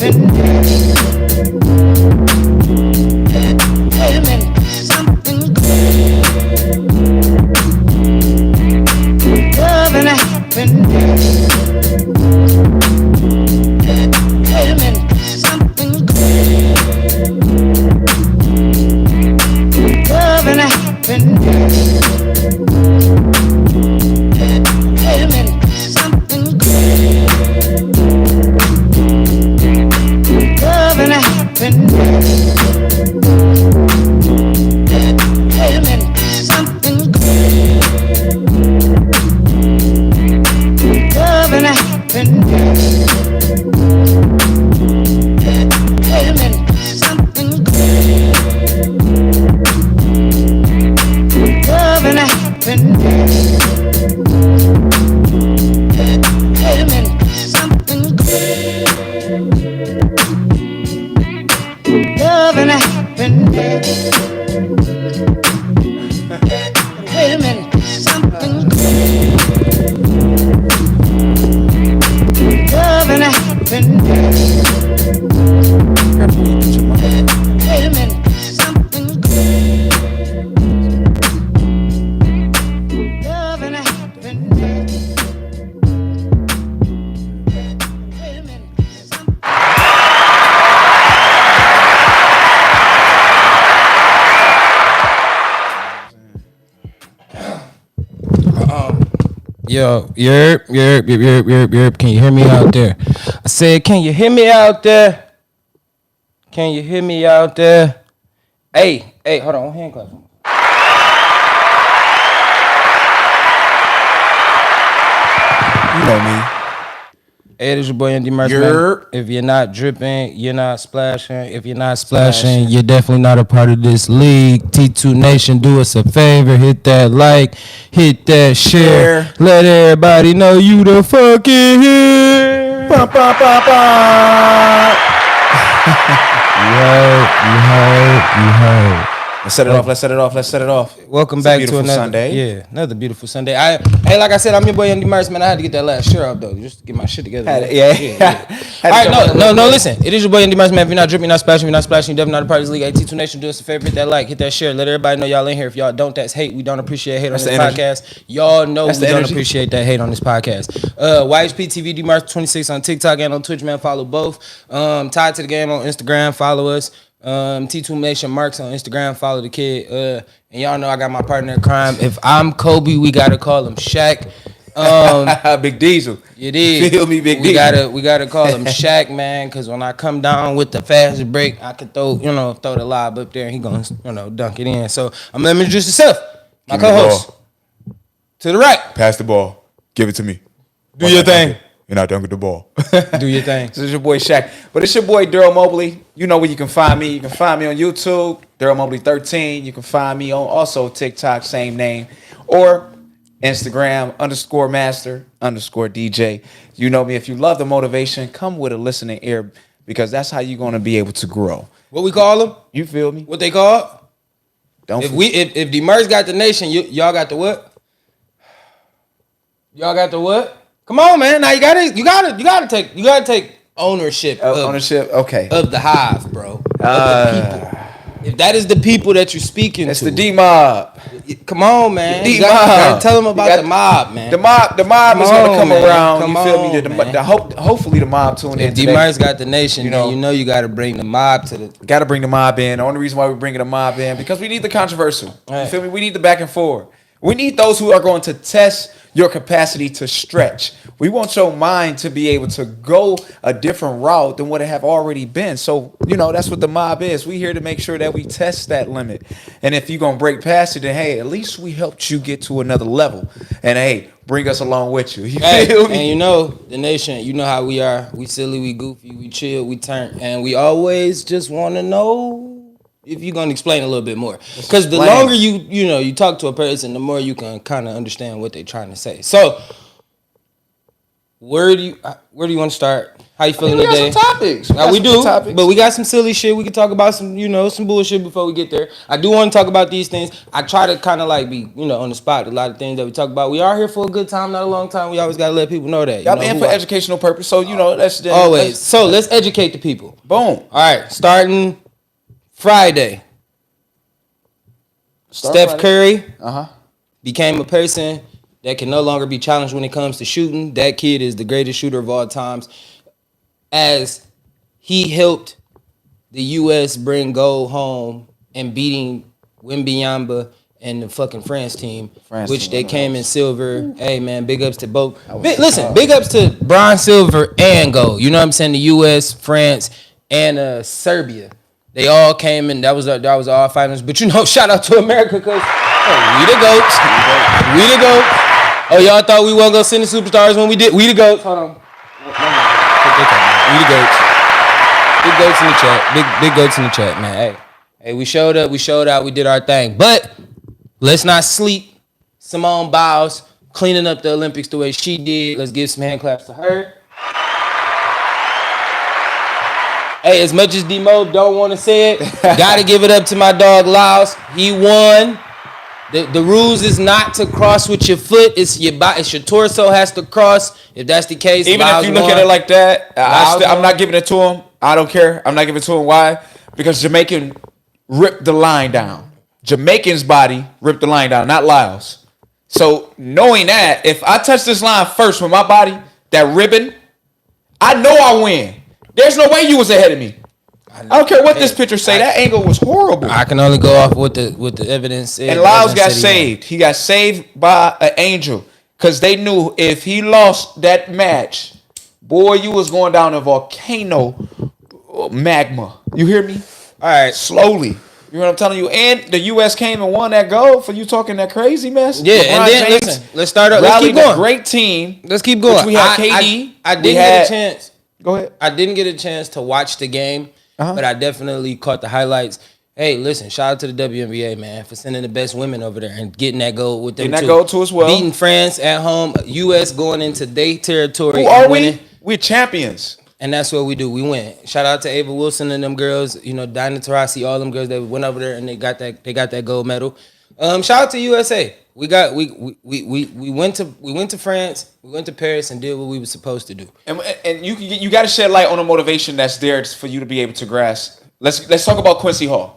Wait a minute, something good. Love and happen. Wait a minute, something good. Love and happen. Wait a minute, something good. Love and happen. Wait a minute, something good. Love and happen. Wait a minute, something good. Love and happen. Wait a minute, something good. Love and happen. Wait a minute, something good. Love and happen. Wait a minute, something good. Love and happen. Wait a minute, something. Yo, yerp. Can you hear me out there? I said, can you hear me out there? Can you hear me out there? Hey, hold on, hand clap. You know me. Hey, this is your boy Dmarks, man. If you're not dripping, you're not splashing. If you're not splashing, you're definitely not a part of this league. T2 Nation, do us a favor. Hit that like, hit that share. Let everybody know you the fucking here. Ba, ba, ba, ba. You heard. Let's set it off. Welcome It's back a to beautiful another Sunday. Yeah, another beautiful Sunday. Hey, like I said, I'm your boy Dmarks, man. I had to get that last shirt up though, just to get my shit together. All right, no, listen. It is your boy Dmarks, man. If you're not dripping, you're not splashing, you're definitely not a part of this league. Hey, T2 Nation, do us a favor, hit that like, hit that share. Let everybody know y'all in here. If y'all don't, that's hate. We don't appreciate hate on this podcast. Y'all know we don't appreciate that hate on this podcast. YhptvDmarks226 on TikTok and on Twitch, man. Follow both. Tied to the game on Instagram. Follow us. T2 Nation Marks on Instagram. Follow the kid. And y'all know I got my partner in crime. If I'm Kobe, we gotta call him Shaq. Big Diesel. It is. Feel me, Big Diesel. We gotta call him Shaq, man, because when I come down with the fast break, I can throw the lob up there and he gonna, dunk it in. So I'm gonna introduce yourself. My co-host. To the right. Pass the ball. Give it to me. Do your thing. You're not done with the ball. Do your thing. This is your boy Shaq. But it's your boy Daryl Mobley. You know where you can find me. You can find me on YouTube, Daryl Mobley 13. You can find me on also TikTok, same name. Or Instagram, _master_DJ. You know me. If you love the motivation, come with a listening ear because that's how you're going to be able to grow. What we call them? You feel me? What they call? Don't if Dmarks got the nation, y'all got the what? Y'all got the what? Come on, man. Now you gotta take ownership okay. Of the hive, bro. Of the people. If that is the people that you're speaking it's to. It's the D-Mob. Come on, man. The you gotta tell them about the mob, man. The mob is gonna come around. Come you feel on, me? Hopefully the mob tune in. If Dmarks got the nation, you gotta bring the mob to the. Gotta bring the mob in. The only reason why we're bringing the mob in because we need the controversial. Right. You feel me? We need the back and forth. We need those who are going to test your capacity to stretch. We want your mind to be able to go a different route than what it have already been. So, that's what the mob is. We here to make sure that we test that limit. And if you're going to break past it, then, hey, at least we helped you get to another level. And, hey, bring us along with you. You feel me? And the nation, you know how we are. We silly, we goofy, we chill, we turn. And we always just want to know if you're gonna explain a little bit more, because the longer you talk to a person, the more you can kind of understand what they're trying to say. So where do you want to start? How you feeling We got today? some topics. We do, but we got some silly shit. We can talk about some bullshit before we get there. I do want to talk about these things. I try to kind of like be, on the spot. A lot of things that we talk about. We are here for a good time, not a long time. We always got to let people know that. Y'all in for educational purpose, so that's always. So let's educate the people. Boom. All right, starting Friday. Steph Curry became a person that can no longer be challenged when it comes to shooting. That kid is the greatest shooter of all times. As he helped the U.S. bring gold home and beating Wembanyama and the fucking France team, which they came in silver. Hey, man, big ups to both. Big ups to bronze, silver, and gold. You know what I'm saying? The U.S., France, and Serbia. They all came in. That was all finals. But shout out to America because we the GOATs. We the GOATs. Oh, y'all thought we wasn't gonna send the superstars when we did? We the GOATs. Hold on. We the GOATs. Big GOATs in the chat. Big GOATs in the chat, man. Hey, we showed up. We showed out. We did our thing. But let's not sleep. Simone Biles cleaning up the Olympics the way she did. Let's give some hand claps to her. Hey, as much as D-Mo don't want to say it, gotta give it up to my dog Laos. He won. The rules is not to cross with your foot. It's your torso has to cross. If that's the case, even Laos if you look won. at it like that, I'm not giving it to him. I don't care. I'm not giving it to him. Why? Because Jamaican ripped the line down. Jamaican's body ripped the line down, not Laos. So knowing that, if I touch this line first with my body, that ribbon, I know I win. There's no way you was ahead of me. I don't care what this picture say. That angle was horrible. I can only go off with the evidence. And Laos got saved. He got saved by an angel because they knew if he lost that match, boy, you was going down a volcano magma. You hear me? All right, slowly. You know what I'm telling you? And the U.S. came and won that gold for you talking that crazy mess. Yeah, and then listen, let's start up. Let's keep going. Great team. Let's keep going. We had KD. I didn't get a chance. Go ahead. I didn't get a chance to watch the game, but I definitely caught the highlights. Hey, listen, shout out to the WNBA, man, for sending the best women over there and getting that gold with them too. Getting that gold too as well. Beating France at home, U.S. going into their territory. Who are winning. We're champions. And that's what we do. We win. Shout out to Ava Wilson and them girls, Dinah Taurasi, all them girls that went over there and they got that gold medal. Shout out to USA. We went to France, we went to Paris and did what we were supposed to do. And you got to shed light on the motivation that's there for you to be able to grasp. Let's talk about Quincy Hall.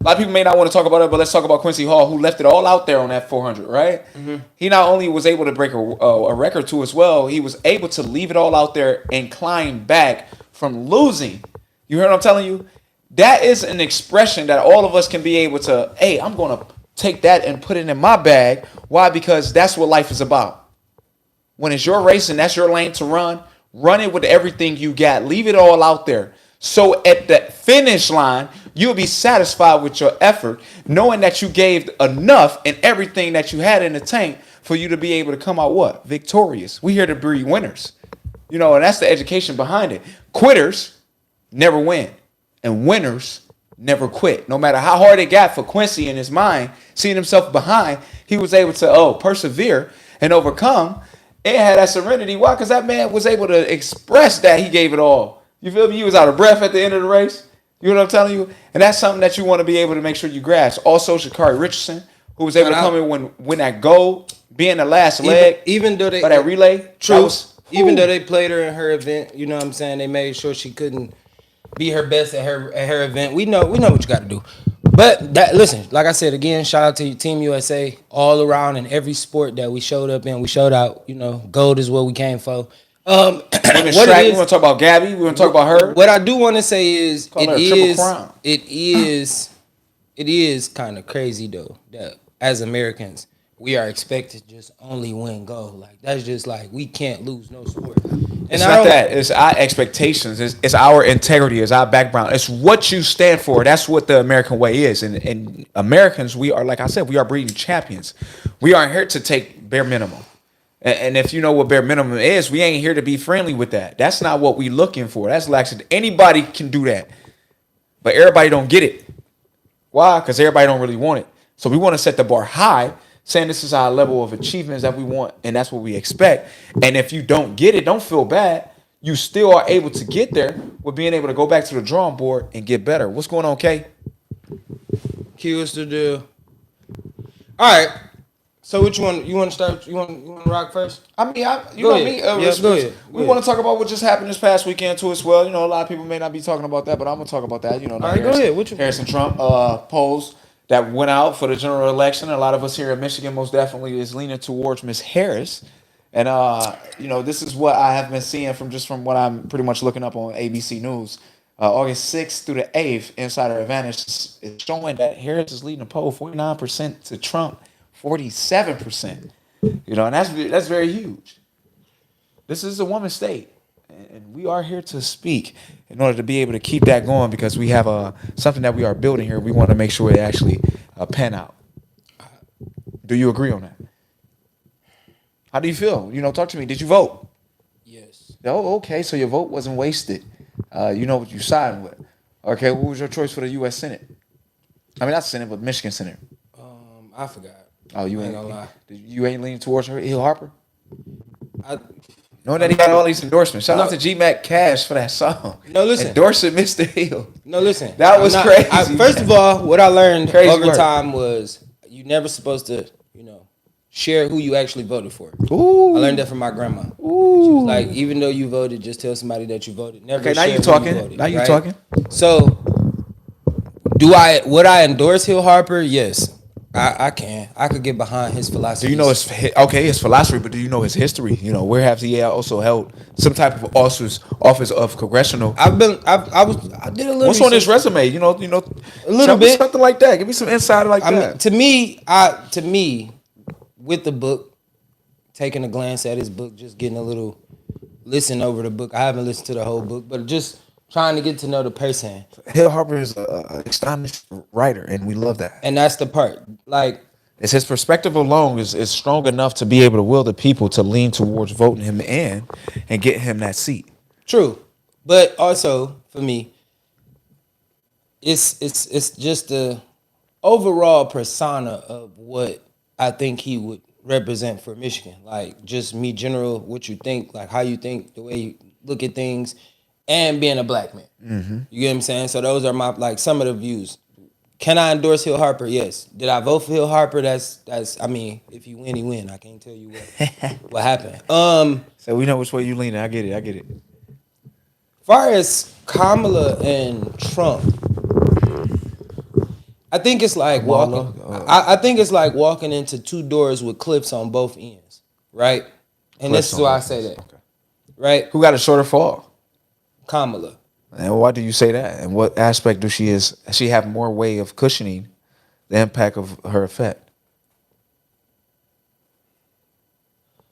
A lot of people may not want to talk about it, but let's talk about Quincy Hall, who left it all out there on that 400, right? Mm-hmm. He not only was able to break a record too as well, he was able to leave it all out there and climb back from losing. You heard what I'm telling you? That is an expression that all of us can be able to, hey, I'm going to take that and put it in my bag. Why? Because that's what life is about. When it's your race and that's your lane to run it with everything you got. Leave it all out there. So at the finish line, you'll be satisfied with your effort, knowing that you gave enough and everything that you had in the tank for you to be able to come out what? Victorious. We here to breed winners. And that's the education behind it. Quitters never win, and winners never quit. No matter how hard it got for Quincy in his mind, seeing himself behind, he was able to persevere and overcome and had that serenity. Why? Because that man was able to express that he gave it all. You feel me? He was out of breath at the end of the race. You know what I'm telling you? And that's something that you want to be able to make sure you grasp. Also, Sha'Carri Richardson, who was able to come in win that gold, being the last leg, even though they that relay. True. Even though they played her in her event, you know what I'm saying? They made sure she couldn't be her best at her event. We know what you got to do. But listen, like I said again, shout out to Team USA all around in every sport that we showed up in. We showed out. Gold is what we came for. We want to talk about Gabby. We want to talk about her. What I do want to say is it is kind of crazy though that as Americans we are expected to just only win gold. Like that's just like we can't lose no sport. It's not that. It's our expectations. It's our integrity. It's our background. It's what you stand for. That's what the American way is. And Americans, we are, like I said, we are breeding champions. We aren't here to take bare minimum. And if you know what bare minimum is, we ain't here to be friendly with that. That's not what we looking for. That's laxity. Anybody can do that. But everybody don't get it. Why? Because everybody don't really want it. So we want to set the bar high saying this is our level of achievements that we want, and that's what we expect. And if you don't get it, don't feel bad. You still are able to get there with being able to go back to the drawing board and get better. What's going on, Kay? Key, what's the deal? All right. So which one you want to start? You want to rock first? I mean, you Go know ahead. me. Go ahead. We want to talk about what just happened this past weekend too, as well. You know, a lot of people may not be talking about that, but I'm gonna talk about that. You know, All right, go ahead. Harrison Trump polls that went out for the general election. A lot of us here in Michigan most definitely is leaning towards Miss Harris. And you know, this is what I have been seeing from what I'm pretty much looking up on ABC News. August 6th through the 8th, Insider Advantage is showing that Harris is leading the poll 49% to Trump 47%. You know, and that's very huge. This is a woman's state, and we are here to speak in order to be able to keep that going because we have something that we are building here. We want to make sure it actually pan out. Do you agree on that? How do you feel? You know, talk to me. Did you vote? Yes. Oh, okay. So your vote wasn't wasted. You know what you siding with. Okay, what was your choice for the U.S. Senate? I mean, not Senate, but Michigan Senate. I forgot. Oh, you ain't gonna lie. You ain't leaning towards Hill Harper? Knowing that I'm he got all these endorsements. Shout out to G-Mac Cash for that song. No, listen. Endorsing Mr. Hill. No, listen. That was crazy. First of all, what I learned Crazy over work. time was you never supposed to, you know, share who you actually voted for. Ooh. I learned that from my grandma. Ooh. She was like, even though you voted, just tell somebody that you voted. Never Okay, now share you who talking. voted, Now you right? talking. So, would I endorse Hill Harper? Yes. I can. I could get behind his philosophy. Do you know his philosophy, but do you know his history? You know, where has he also held some type of office of congressional? I did a little. What's on his resume? You know, a little bit, something like that. Give me some insider like that. To me, with the book, taking a glance at his book, just getting a little listen over the book. I haven't listened to the whole book, but just trying to get to know the person. Hill Harper is an astonished writer, and we love that. And that's the part. Like, it's his perspective alone is strong enough to be able to will the people to lean towards voting him in and get him that seat. True. But also, for me, it's just the overall persona of what I think he would represent for Michigan. Like, just me general, what you think, like how you think, the way you look at things, and being a black man. Mm-hmm. You get what I'm saying? So those are my some of the views. Can I endorse Hill Harper? Yes. Did I vote for Hill Harper? That's I mean, if you win, he win. I can't tell you what happened. So we know which way you leaning. I get it. Far as Kamala and Trump, I think it's like walking. I think it's like walking into two doors with cliffs on both ends, right? And this is why I say that, okay. Right? Who got a shorter fall? Kamala. And why do you say that? And what aspect does she have more way of cushioning the impact of her effect?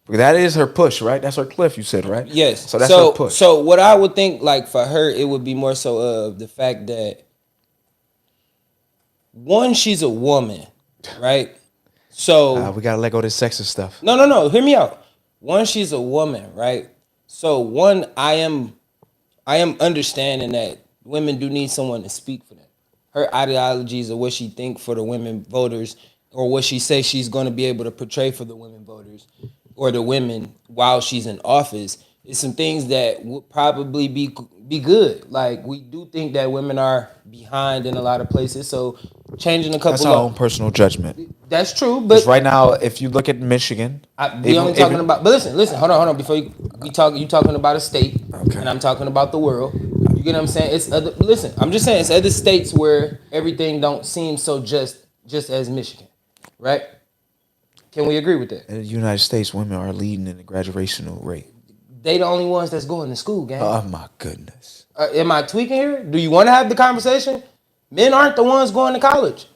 Because that is her push, right? That's her cliff, you said, right? Yes. So that's her push. So what I would think, like for her, it would be more so of the fact that, one, she's a woman, right? So we gotta let go of this sexist stuff. No. Hear me out. One, she's a woman, right? So one, I am understanding that women do need someone to speak for them. Her ideologies or what she think for the women voters, or what she says she's going to be able to portray for the women voters or the women while she's in office, is some things that would probably be good. Like, we do think that women are behind in a lot of places, so changing a couple. That's our own personal judgment. That's true, but right now, if you look at Michigan, we only talking about. But listen, hold on. Before you talking about a state, okay, and I'm talking about the world. You get what I'm saying? It's other. Listen, I'm just saying it's other states where everything don't seem so just as Michigan, right? Can we agree with that? In the United States, women are leading in the graduation rate. They the only ones that's going to school, gang. Oh my goodness. Am I tweaking here? Do you want to have the conversation? Men aren't the ones going to college.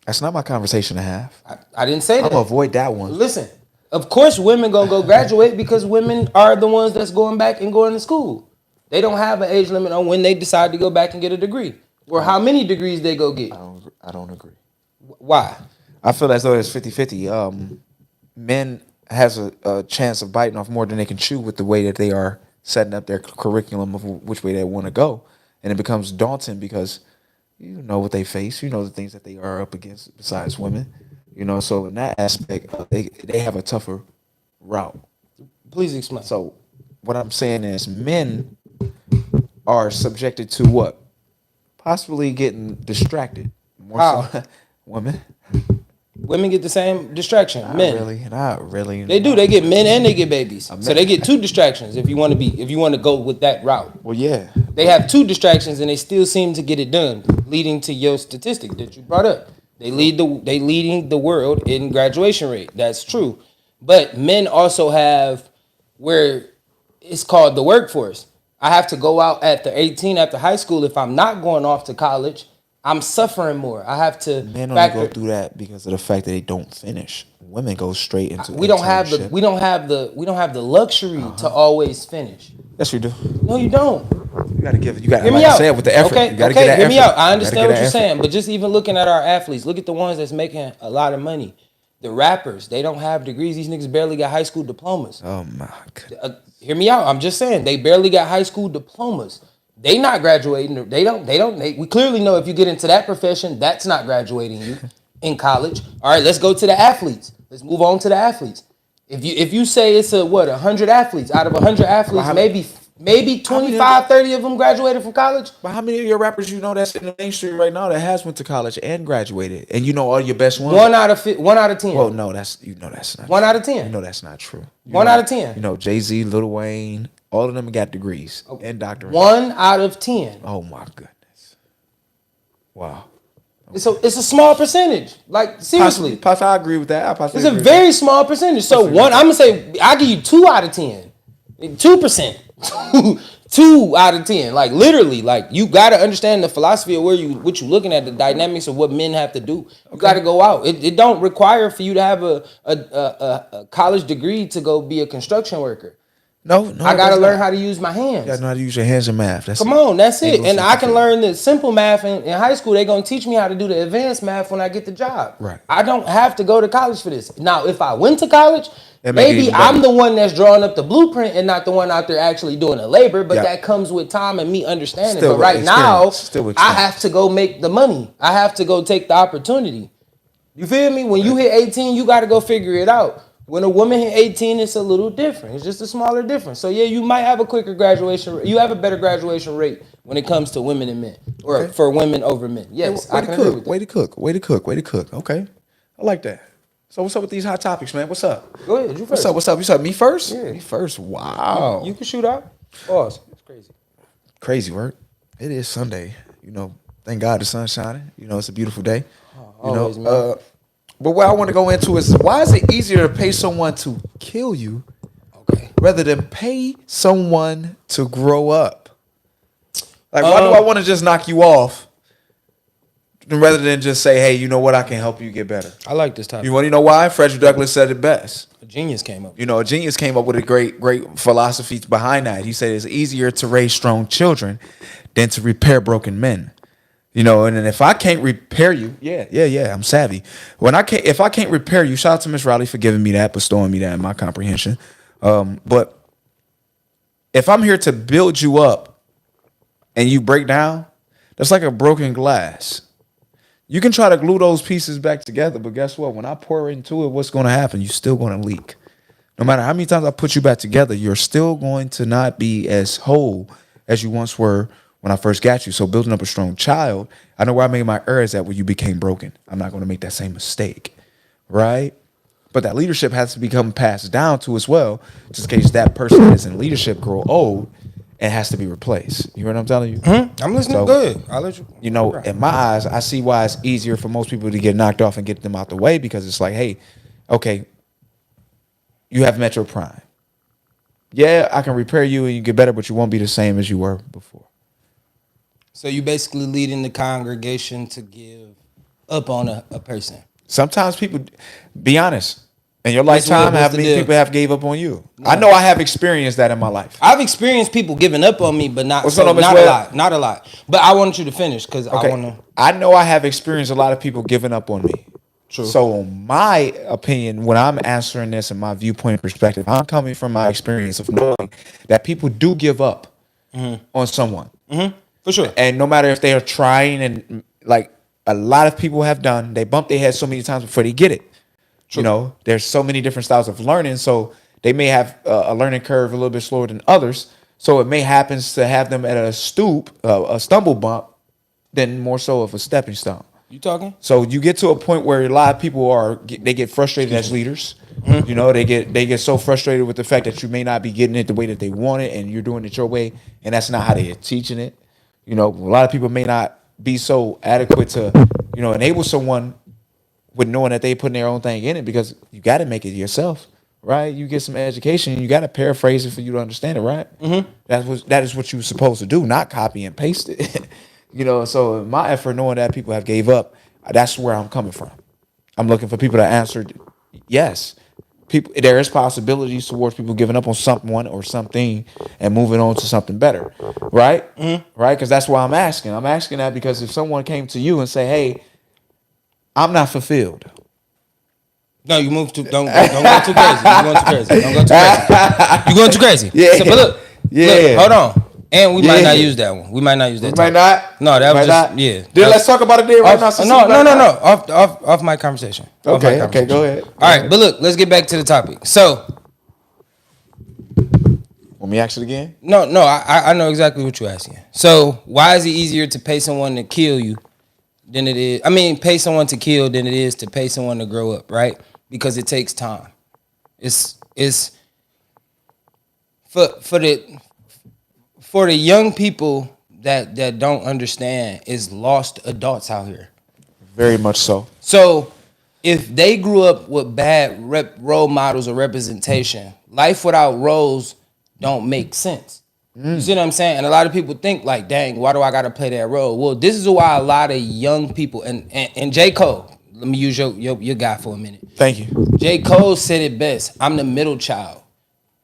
That's not my conversation to have. I didn't say that. I'm gonna avoid that one. Listen, of course women gonna go graduate because women are the ones that's going back and going to school. They don't have an age limit on when they decide to go back and get a degree, or how many degrees they go get. I don't agree. Why? I feel as though it's 50-50. Men has a chance of biting off more than they can chew with the way that they are setting up their curriculum of which way they want to go, and it becomes daunting because you know what they face. You know the things that they are up against besides women. You know, so in that aspect, they have a tougher route. Please explain. So what I'm saying is men are subjected to what? Possibly getting distracted. More How? so women. Women get the same distraction. Not Men. really. Not really. They do. They get men and they get babies. So they get 2 distractions if you want to go with that route. Well, yeah. They have 2 distractions and they still seem to get it done, leading to your statistic that you brought up. They leading the world in graduation rate. That's true. But men also have where it's called the workforce. I have to go out at the 18 after high school. If I'm not going off to college, I'm suffering more. I have to. Men only go through that because of the fact that they don't finish. Women go straight into. We don't have the luxury to always finish. Yes, we do. No, you don't. You gotta give it. You gotta. Hear me like I out. said, with the effort. Okay, You gotta get that hear me effort. out. I understand what you're effort. saying, but just even looking at our athletes, look at the ones that's making a lot of money. The rappers, they don't have degrees. These niggas barely got high school diplomas. Oh my god. Hear me out. I'm just saying they barely got high school diplomas. They not graduating. We clearly know if you get into that profession, that's not graduating you in college. All right, let's go to the athletes. Let's move on to the athletes. If you say it's 100 athletes, out of 100 athletes, maybe 25, 30 of them graduated from college. But how many of your rappers you know that's in the mainstream right now that has went to college and graduated, and you know all your best ones? 1 out of 10. Well, no, that's not. 1 out of 10. You know that's not true. 1 out of 10. You know Jay-Z, Lil Wayne, all of them got degrees and doctorates. 1 out of 10. Oh my goodness! Wow. It's a small percentage. Like seriously, Possibly, I agree with that. it's a very small percentage. So I'm gonna say I give you 2 out of 10, 2%, 2 out of 10. Like literally, like you got to understand the philosophy of what you looking at, the dynamics of what men have to do. You got to go out. It don't require for you to have a college degree to go be a construction worker. No, I gotta learn how to use my hands. You gotta know how to use your hands in math. That's it. And I can learn the simple math in high school. They're gonna teach me how to do the advanced math when I get the job. Right. I don't have to go to college for this. Now, if I went to college, It make it maybe even better. I'm the one that's drawing up the blueprint and not the one out there actually doing the labor. But Yeah. that comes with time and me understanding. Still but with right now, experience. Still with I experience. have to go make the money. I have to go take the opportunity. You feel me? When you hit 18, you got to go figure it out. When a woman hit 18, it's a little different. It's just a smaller difference. So yeah, you might have a quicker graduation rate. You have a better graduation rate when it comes to women and men, or for women over men. Yes, I can agree with that. Way to cook. Okay, I like that. So what's up with these hot topics, man? What's up? Go ahead, you first. What's up? You said me first? Yeah. Me first. Wow. You can shoot out. Pause. It's crazy. Crazy work. It is Sunday. You know, thank God the sun's shining. You know, it's a beautiful day. Always, man. But what I want to go into is why is it easier to pay someone to kill you rather than pay someone to grow up? Like, why do I want to just knock you off rather than just say, hey, you know what, I can help you get better? I like this topic. You want to know why? Frederick Douglass said it best. A genius came up. You know, a genius came up with a great philosophy behind that. He said it's easier to raise strong children than to repair broken men. You know, and then if I can't repair you, I'm savvy. If I can't repair you, shout out to Miss Riley for giving me that, bestowing me that in my comprehension. But if I'm here to build you up and you break down, that's like a broken glass. You can try to glue those pieces back together, but guess what? When I pour into it, what's going to happen? You're still going to leak. No matter how many times I put you back together, you're still going to not be as whole as you once were when I first got you. So building up a strong child, I know where I made my errors at when you became broken. I'm not going to make that same mistake, right? But that leadership has to become passed down to as well, just in case that person that is in leadership grow old and has to be replaced. You hear what I'm telling you? Mm-hmm. I'm listening. So, good. I'll let you. You know, in my eyes, I see why it's easier for most people to get knocked off and get them out the way, because it's like, hey, okay, you have met your prime. Yeah, I can repair you and you get better, but you won't be the same as you were before. So you basically leading the congregation to give up on a person. Sometimes people, be honest, in your lifetime, how many people have gave up on you? No. I know I have experienced that in my life. I've experienced people giving up on me, but not a lot. But I wanted you to finish because I want to. I know I have experienced a lot of people giving up on me. True. So my opinion, when I'm answering this in my viewpoint and perspective, I'm coming from my experience of knowing that people do give up on someone. Mm-hmm. For sure. And no matter if they are trying and like a lot of people have done. They bump their head so many times before they get it. True. You know, there's so many different styles of learning, so they may have a learning curve a little bit slower than others. So it may happen to have them at a stumble bump, than more so of a stepping stone. You talking? So you get to a point where a lot of people they get frustrated as leaders. Mm-hmm. You know, they get so frustrated with the fact that you may not be getting it the way that they want it, and you're doing it your way, and that's not how they're teaching it. You know, a lot of people may not be so adequate to, you know, enable someone with knowing that they putting their own thing in it, because you got to make it yourself, right? You get some education, you got to paraphrase it for you to understand it, right? Mm-hmm. That is what you're supposed to do, not copy and paste it. You know, so in my effort, knowing that people have gave up, that's where I'm coming from. I'm looking for people that answered yes. There is possibilities towards people giving up on someone or something and moving on to something better, right? Mm-hmm. Right? Because that's why I'm asking. I'm asking that because if someone came to you and say, "Hey, I'm not fulfilled." No, you move too. Don't go too crazy. You're going too crazy. Don't go too crazy. You're going too crazy. Yeah. So, but look, hold on. And we might not use that one. We might not use that. We might not. No, that was just yeah. Then let's talk about it there right now. No. Off my conversation. Okay, go ahead. All right, but look, let's get back to the topic. So, want me to ask it again? No, I know exactly what you're asking. So, why is it easier to pay someone to kill you than it is? I mean, pay someone to kill than it is to pay someone to grow up, right? Because it takes time. It's for the young people that don't understand, is lost adults out here. Very much so. So if they grew up with bad role models or representation, life without roles don't make sense. You see what I'm saying? And a lot of people think like, dang, why do I got to play that role? Well, this is why a lot of young people, and J. Cole, let me use your guy for a minute. Thank you. J. Cole said it best. I'm the middle child.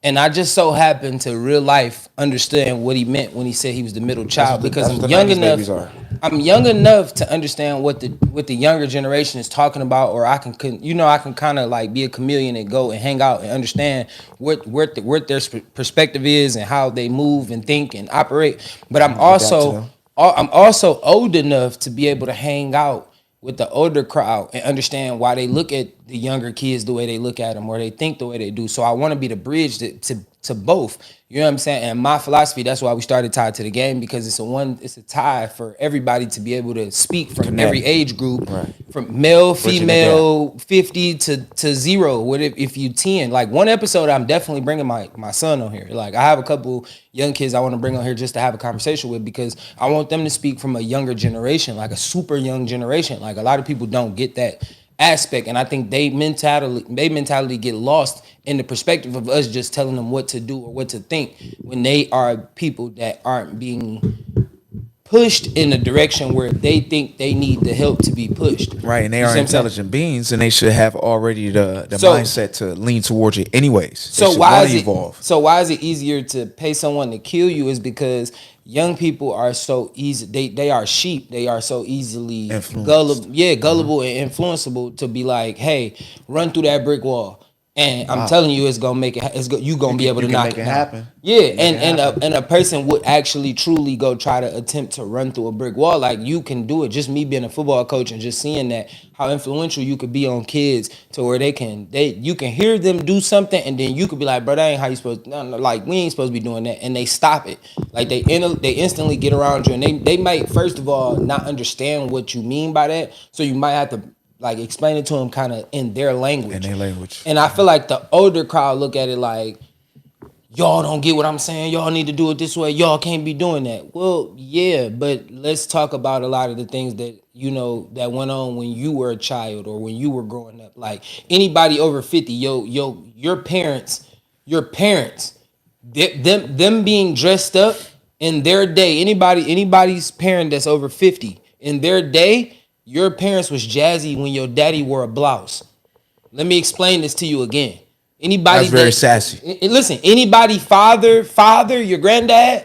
And I just so happened to real life understand what he meant when he said he was the middle child, because I'm young enough. I'm young enough to understand what the younger generation is talking about, or I can kind of like be a chameleon and go and hang out and understand what their perspective is and how they move and think and operate. But I'm also old enough to be able to hang out with the older crowd and understand why they look at the younger kids the way they look at them, or they think the way they do. So I want to be the bridge to both. You know what I'm saying? And my philosophy, that's why we started Tied to the Game, because it's a tie for everybody to be able to speak from every age group, right. From male, female, 50 to 0. What if you 10? Like one episode, I'm definitely bringing my son on here. Like I have a couple young kids I want to bring on here just to have a conversation with, because I want them to speak from a younger generation, like a super young generation. Like a lot of people don't get that aspect, and I think they mentality get lost in the perspective of us just telling them what to do or what to think, when they are people that aren't being pushed in a direction where they think they need the help to be pushed. Right, and they are intelligent beings, and they should have already the mindset to lean towards it anyways. So why is it easier to pay someone to kill you? Is because young people are so easy. They are sheep. They are so easily gullible and influenceable to be like, hey, run through that brick wall. And I'm telling you, it's gonna make it. You gonna be able to knock it happen. Yeah, and a person would actually truly go try to attempt to run through a brick wall. Like you can do it. Just me being a football coach and just seeing that how influential you could be on kids to where you can hear them do something, and then you could be like, bro, that ain't how you supposed to. No, like we ain't supposed to be doing that, and they stop it. Like they instantly get around you, and they might first of all not understand what you mean by that, so you might have to like explain it to them kind of in their language. And I feel like the older crowd look at it like, y'all don't get what I'm saying. Y'all need to do it this way. Y'all can't be doing that. Well, yeah, but let's talk about a lot of the things that, you know, that went on when you were a child or when you were growing up. Like anybody over 50, your parents, them being dressed up in their day, anybody's parent that's over 50, in their day, your parents was jazzy when your daddy wore a blouse. Let me explain this to you again. Anybody that's very sassy. Listen, anybody father, your granddad,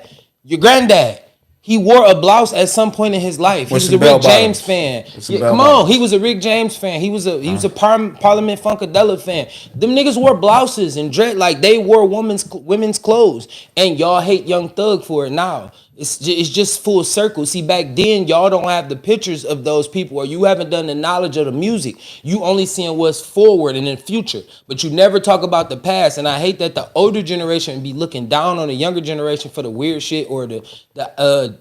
he wore a blouse at some point in his life. He was a Rick James fan. Come on, he was a Rick James fan. He was a Parliament Funkadelic fan. Them niggas wore blouses and dress like they wore women's clothes, and y'all hate Young Thug for it now. It's just full circle. See, back then, y'all don't have the pictures of those people, or you haven't done the knowledge of the music. You only seeing what's forward and in the future, but you never talk about the past. And I hate that the older generation be looking down on the younger generation for the weird shit or the I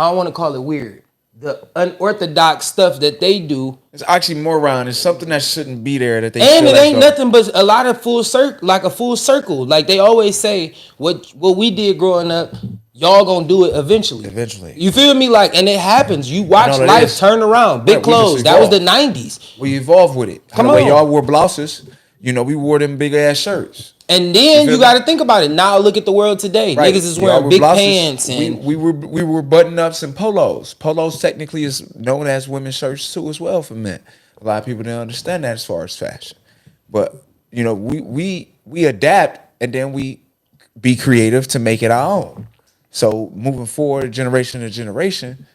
don't want to call it weird, the unorthodox stuff that they do. It's oxymoron. It's something that shouldn't be there that they. And it ain't nothing but a lot of full circle, like a full circle. Like they always say, what we did growing up, y'all gonna do it eventually. Eventually. You feel me? Like, and it happens. You watch life turn around. Big clothes. That was the 90s. We evolved with it. Come the on. way y'all wore blouses, we wore them big ass shirts. And then you got to think about it. Now look at the world today. Right. Niggas is wearing big pants and we were button ups and polos. Polos technically is known as women's shirts too as well for men. A lot of people don't understand that as far as fashion. But we adapt and then we be creative to make it our own. So moving forward, generation to generation,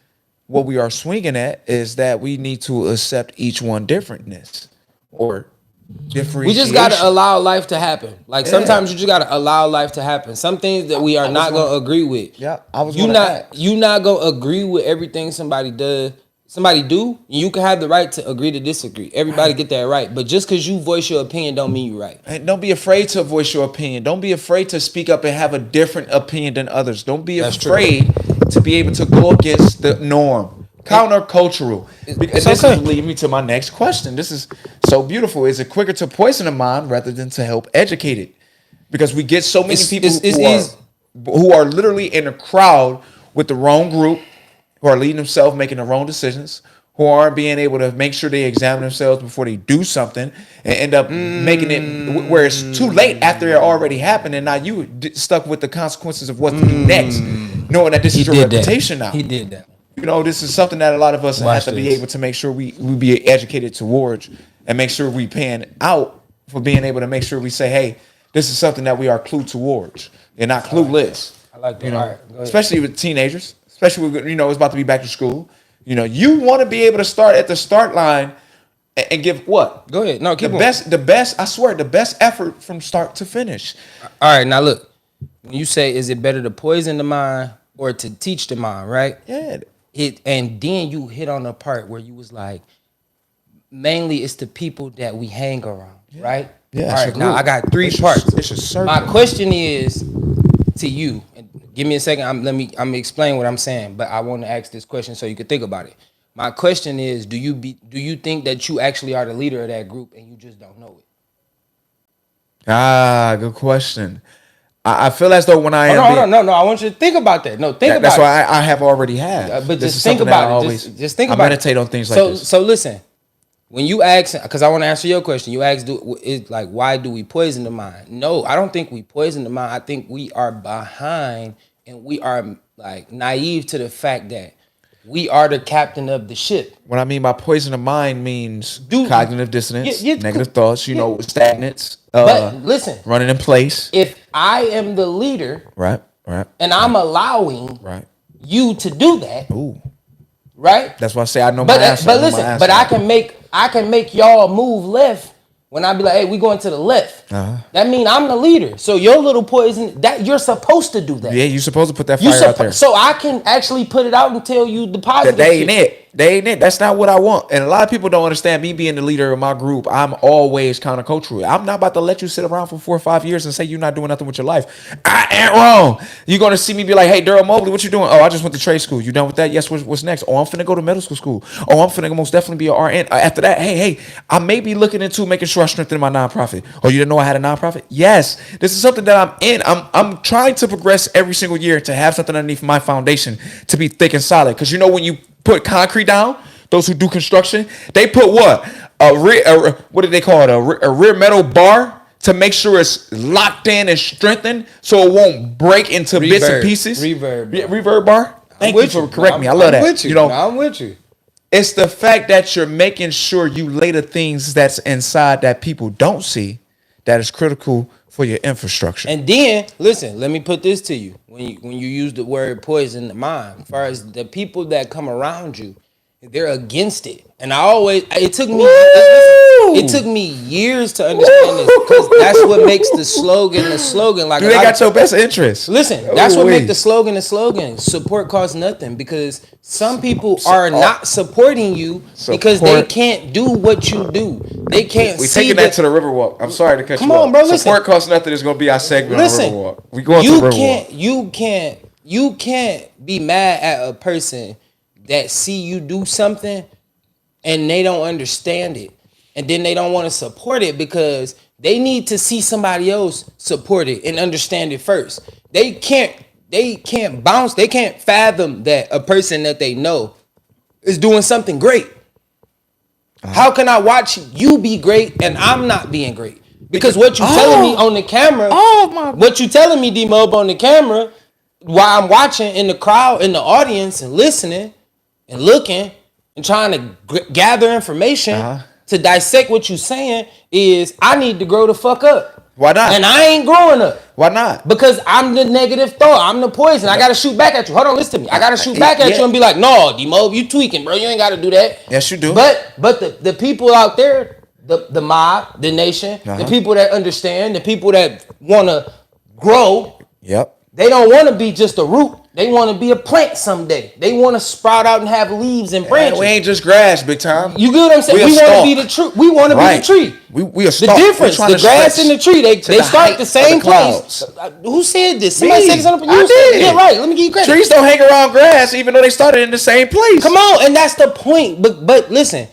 what we are swinging at is that we need to accept each one differentness or differentiation. we just gotta allow life to happen. Like sometimes you just gotta allow life to happen. Some things that we are not gonna agree with. Yeah, I was. You not gonna agree with everything somebody does. Somebody do. You can have the right to agree to disagree. Everybody get that right. But just because you voice your opinion don't mean you're right. And don't be afraid to voice your opinion. Don't be afraid to speak up and have a different opinion than others. Don't be afraid to be able to go against the norm. Countercultural. This is leading me to my next question. This is so beautiful. Is it quicker to poison a mind rather than to help educate it? Because we get so many people who are literally in a crowd with the wrong group, who are leading themselves, making the wrong decisions, who aren't being able to make sure they examine themselves before they do something and end up making it where it's too late after it already happened, and now you stuck with the consequences of what to do next, knowing that this is your reputation now. He did that. This is something that a lot of us have to be able to make sure we be educated towards and make sure we pan out for being able to make sure we say, hey, this is something that we are clued towards and not clueless. I like that. All right, especially with teenagers, especially with, it's about to be back to school. You want to be able to start at the start line and give what? Go ahead. No, keep the going. The best, I swear, the best effort from start to finish. All right, now look. When you say, is it better to poison the mind or to teach the mind, right? Yeah. And then you hit on a part where you was like, mainly it's the people that we hang around, right? Yeah. All right, now I got three parts. It's a circle. My question is to you, and give me a second. I'm gonna explain what I'm saying, but I want to ask this question so you can think about it. My question is, do you think that you actually are the leader of that group and you just don't know it? Good question. I feel as though when I am... No. I want you to think about that. No, think about it. That's why I have already had. But just think about it. Just think about it. I meditate on things like this. So listen, when you ask, because I want to answer your question, you asked, why do we poison the mind? No, I don't think we poison the mind. I think we are behind and we are like naive to the fact that we are the captain of the ship. What I mean by poison the mind means cognitive dissonance, negative thoughts, stagnance. But listen, running in place. If I am the leader, right, and I'm allowing you to do that, right? That's why I say I know my answer. But listen, but I can make y'all move left when I be like, hey, we going to the left. That mean I'm the leader. So your little poison, that you're supposed to do that. Yeah, you're supposed to put that fire out there. So I can actually put it out and tell you the positive. They ain't it. That's not what I want. And a lot of people don't understand me being the leader of my group. I'm always countercultural. I'm not about to let you sit around for 4 or 5 years and say you're not doing nothing with your life. I ain't wrong. You're going to see me be like, hey, Daryl Mobley, what you doing? Oh, I just went to trade school. You done with that? Yes, what's next? Oh, I'm finna go to medical school. Oh, I'm finna most definitely be an RN. After that, hey, I may be looking into making sure I strengthen my nonprofit. Oh, you didn't know I had a nonprofit? Yes. This is something that I'm in. I'm trying to progress every single year to have something underneath my foundation to be thick and solid. Because when you put concrete down, those who do construction, they put what? What do they call it? A rear metal bar to make sure it's locked in and strengthened so it won't break into bits and pieces. Reverb bar. Thank you for correcting me. I love that. I'm with you. It's the fact that you're making sure you lay the things that's inside that people don't see that is critical for your infrastructure. And then, listen, let me put this to you. When you use the word poison the mind, as far as the people that come around you, they're against it. And it took me. It took me years to understand this because that's what makes the slogan the slogan. Like, they got your best interest. Listen, that's what makes the slogan the slogan. Support costs nothing because some people are not supporting you because they can't do what you do. They can't. We taking that to the Riverwalk. I'm sorry to cut you off. Come on, bro. Listen. Support costs nothing is going to be our segment on the Riverwalk. We going to the Riverwalk. You can't be mad at a person that see you do something and they don't understand it. And then they don't want to support it because they need to see somebody else support it and understand it first. They can't fathom that a person that they know is doing something great. How can I watch you be great and I'm not being great? Because what you telling me on the camera, what you telling me, D-Mob, on the camera, while I'm watching in the crowd, in the audience and listening and looking and trying to gather information, to dissect what you're saying is I need to grow the fuck up. Why not? And I ain't growing up. Why not? Because I'm the negative thought. I'm the poison. I got to shoot back at you. Hold on, listen to me. I got to shoot back at you and be like, no, D-Mo, you tweaking, bro. You ain't got to do that. Yes, you do. But the people out there, the mob, the nation, the people that understand, the people that want to grow, they don't want to be just a root. They want to be a plant someday. They want to sprout out and have leaves and branches. We ain't just grass, big time. You get what I'm saying? We want to be the tree. We want to be the tree. We are the difference. The grass and the tree. They start the same place. Who said this? Somebody said something. You said it. Yeah, right. Let me give you credit. Trees don't hang around grass, even though they started in the same place. Come on, and that's the point. But listen,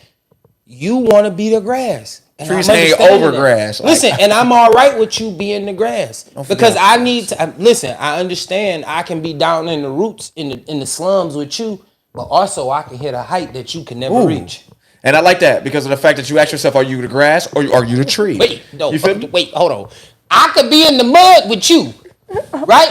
you want to be the grass. Trees hang over grass. Listen, and I'm all right with you being the grass because I need to listen. I understand I can be down in the roots in the slums with you, but also I can hit a height that you can never reach. And I like that because of the fact that you ask yourself, are you the grass or are you the tree? Wait, hold on. I could be in the mud with you, right?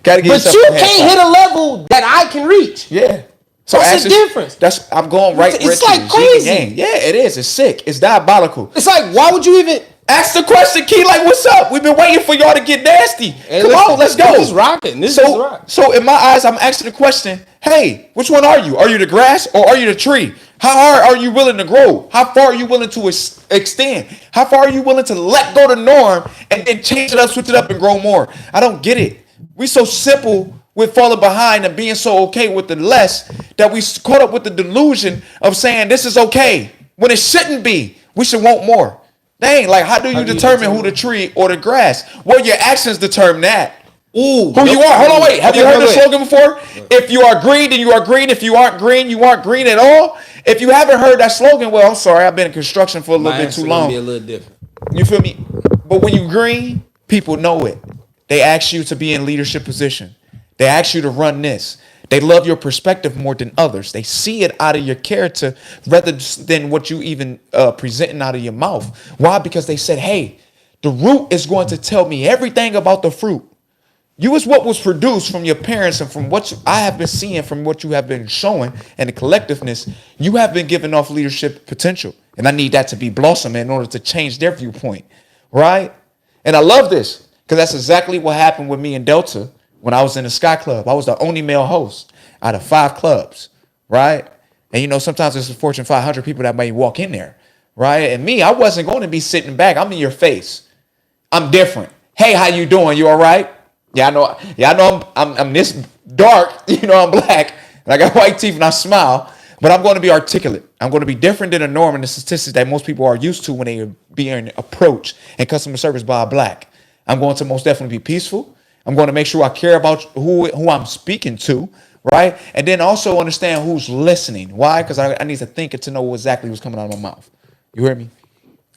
But you can't hit a level that I can reach. Yeah. So what's the difference? I'm going right. It's like crazy. Yeah, it is. It's sick. It's diabolical. It's like, why would you even ask the question, Key? Like, what's up? We've been waiting for y'all to get nasty. Hey, Come on, let's go. This is rocking. This is rocking. So in my eyes, I'm asking the question: hey, which one are you? Are you the grass or are you the tree? How hard are you willing to grow? How far are you willing to extend? How far are you willing to let go the norm and then change it up, switch it up, and grow more? I don't get it. We so simple. We're falling behind and being so okay with the less that we caught up with the delusion of saying this is okay when it shouldn't be. We should want more. Dang, like how do you determine who the tree or the grass? Well, your actions determine that. Ooh, who you are. Hold on, wait. Have you heard the slogan before? If you are green, then you are green. If you aren't green at all. If you haven't heard that slogan, well, I'm sorry, I've been in construction for a little bit too long. Be a little different. You feel me? But when you green, people know it. They ask you to be in leadership position. They ask you to run this. They love your perspective more than others. They see it out of your character rather than what you even presenting out of your mouth. Why? Because they said, hey, the root is going to tell me everything about the fruit. You is what was produced from your parents and from what I have been seeing from what you have been showing and the collectiveness. You have been giving off leadership potential. And I need that to be blossoming in order to change their viewpoint. Right? And I love this because that's exactly what happened with me in Delta. When I was in the Sky Club, I was the only male host out of 5 clubs, right? And you know, sometimes there's a Fortune 500 people that may walk in there, right? And me, I wasn't going to be sitting back. I'm in your face. I'm different. Hey, how you doing? You all right? Yeah, I know I'm this dark, you know, I'm black, and I got white teeth and I smile, but I'm going to be articulate. I'm going to be different than the norm and the statistics that most people are used to when they are being approached and customer service by a black. I'm going to most definitely be peaceful. I'm going to make sure I care about who I'm speaking to, right? And then also understand who's listening. Why? Because I need to think it to know exactly what's coming out of my mouth. You hear me?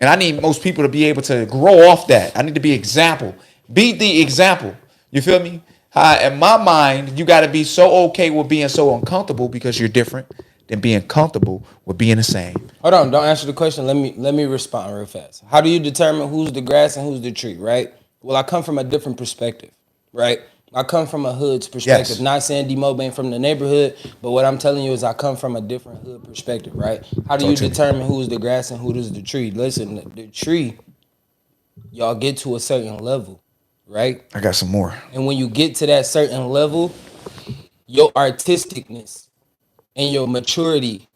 And I need most people to be able to grow off that. I need to be example. Be the example. You feel me? In my mind, you got to be so okay with being so uncomfortable because you're different than being comfortable with being the same. Hold on. Don't answer the question. Let me respond real fast. How do you determine who's the grass and who's the tree, right? Well, I come from a different perspective. Right, I come from a hood's perspective. Yes. Not saying D-Mo ain't from the neighborhood, but what I'm telling you is I come from a different hood perspective. Right? How do you determine who's the grass and who is the tree? Listen, the tree, y'all get to a certain level, right? I got some more. And when you get to that certain level, your artisticness and your maturity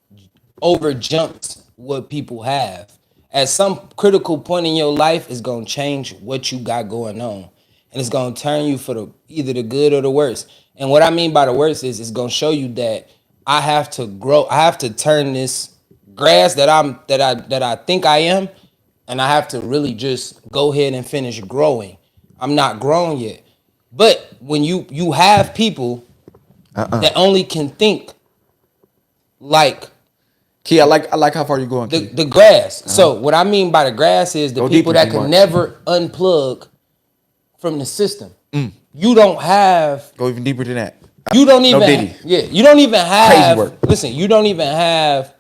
overjumps what people have. at some critical point in your life, it's gonna change what you got going on, and it's gonna turn you for either the good or the worst. And what I mean by the worst is it's gonna show you that I have to grow. I have to turn this grass that I think I am, and I have to really just go ahead and finish growing. I'm not grown yet, but when you have people that only can think like. Key, I like how far you're going. The grass. So what I mean by the grass is the people that can never unplug from the system. You don't have. Go even deeper than that. You don't even. No Diddy. Yeah. You don't even have. Crazy work. Listen. You don't even have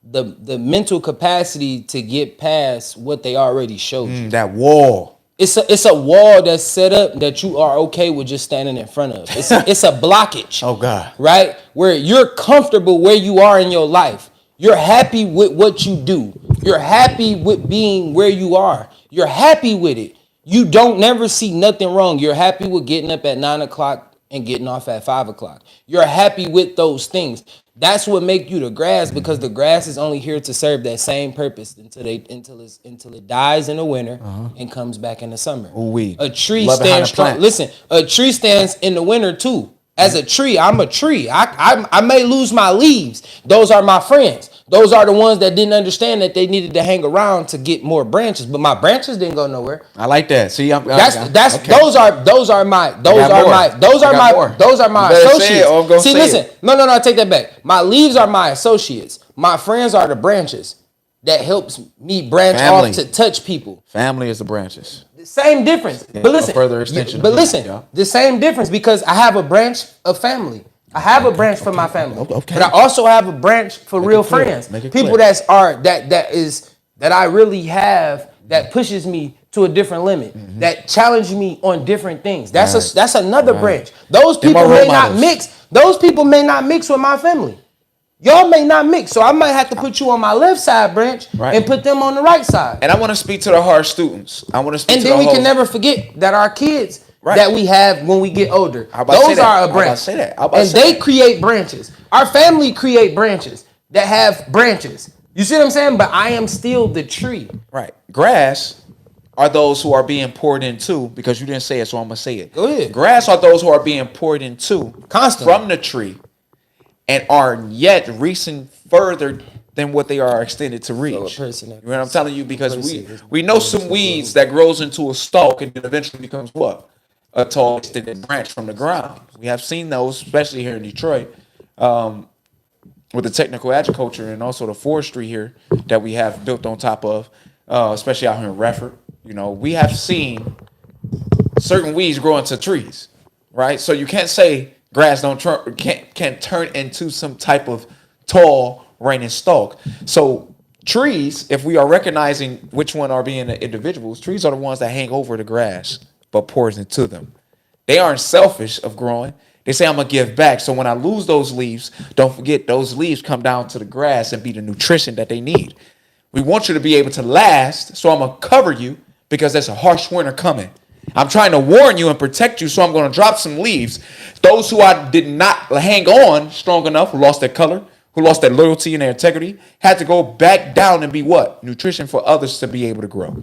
the mental capacity to get past what they already showed you. That wall. It's a wall that's set up that you are okay with just standing in front of. It's a blockage. Oh God. Right? Where you're comfortable where you are in your life. You're happy with what you do. You're happy with being where you are. You're happy with it. You don't never see nothing wrong. You're happy with getting up at 9 o'clock and getting off at 5 o'clock. You're happy with those things. That's what make you the grass, because the grass is only here to serve that same purpose until it dies in the winter and comes back in the summer. Ooh-wee. A tree stands strong. Listen, a tree stands in the winter too. As a tree, I'm a tree. I may lose my leaves. Those are my friends. Those are the ones that didn't understand that they needed to hang around to get more branches. But my branches didn't go nowhere. I like that. See, okay. Those are my associates. See, listen. No, I take that back. My leaves are my associates. My friends are the branches that helps me branch off to touch people. Family is the branches. Same difference. Yeah, but listen, further extension. But listen, the same difference, because I have a branch of family. I have a branch for my family. Okay. But I also have a branch for real friends. People that I really have that pushes me to a different limit, that challenge me on different things. That's another branch. Those people may not mix. Those people may not mix with my family. Y'all may not mix, so I might have to put you on my left side branch and put them on the right side. And I want to speak to the hard students. And then we can never forget that our kids that we have when we get older, those are a branch. And they create branches. Our family create branches that have branches. You see what I'm saying? But I am still the tree. Right. Grass are those who are being poured into, because you didn't say it, so I'm going to say it. Go ahead. Grass are those who are being poured into constantly from the tree, and are yet reaching further than what they are extended to reach. You know what I'm telling you? Because we know some weeds that grows into a stalk and then eventually becomes what? A tall extended branch from the ground. We have seen those, especially here in Detroit, with the technical agriculture and also the forestry here that we have built on top of, especially out here in Redford. You know, we have seen certain weeds grow into trees, right? So you can't say grass can't turn into some type of tall reigning stalk. So trees, if we are recognizing which one are being the individuals, trees are the ones that hang over the grass but pours into them. They aren't selfish of growing. They say, I'm going to give back. So when I lose those leaves, don't forget those leaves come down to the grass and be the nutrition that they need. We want you to be able to last, so I'm going to cover you because there's a harsh winter coming. I'm trying to warn you and protect you, so I'm going to drop some leaves. Those who I did not hang on strong enough, who lost their color, who lost their loyalty and their integrity, had to go back down and be what? Nutrition for others to be able to grow.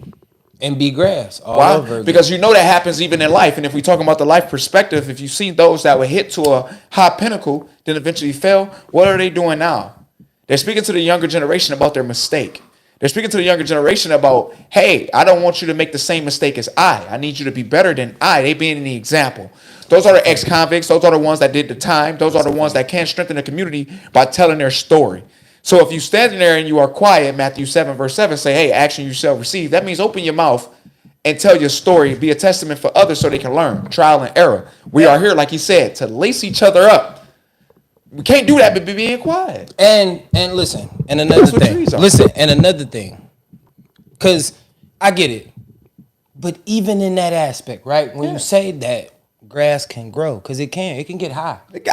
And be grass. Why? Because you know that happens even in life. And if we talk about the life perspective, if you've seen those that were hit to a high pinnacle, then eventually fell, what are they doing now? They're speaking to the younger generation about their mistake. They're speaking to the younger generation about, hey, I don't want you to make the same mistake as I need you to be better than I. They being the example. Those are the ex-convicts. Those are the ones that did the time. Those are the ones that can strengthen the community by telling their story. So if you stand there and you are quiet, Matthew 7, verse 7, say, hey, action you shall receive. That means open your mouth and tell your story. Be a testament for others so they can learn. Trial and error. We are here, like he said, to lace each other up. We can't do that but be being quiet. And listen, and another thing. Listen, and another thing. Because I get it. But even in that aspect, right? When you say that grass can grow, because it can get high. It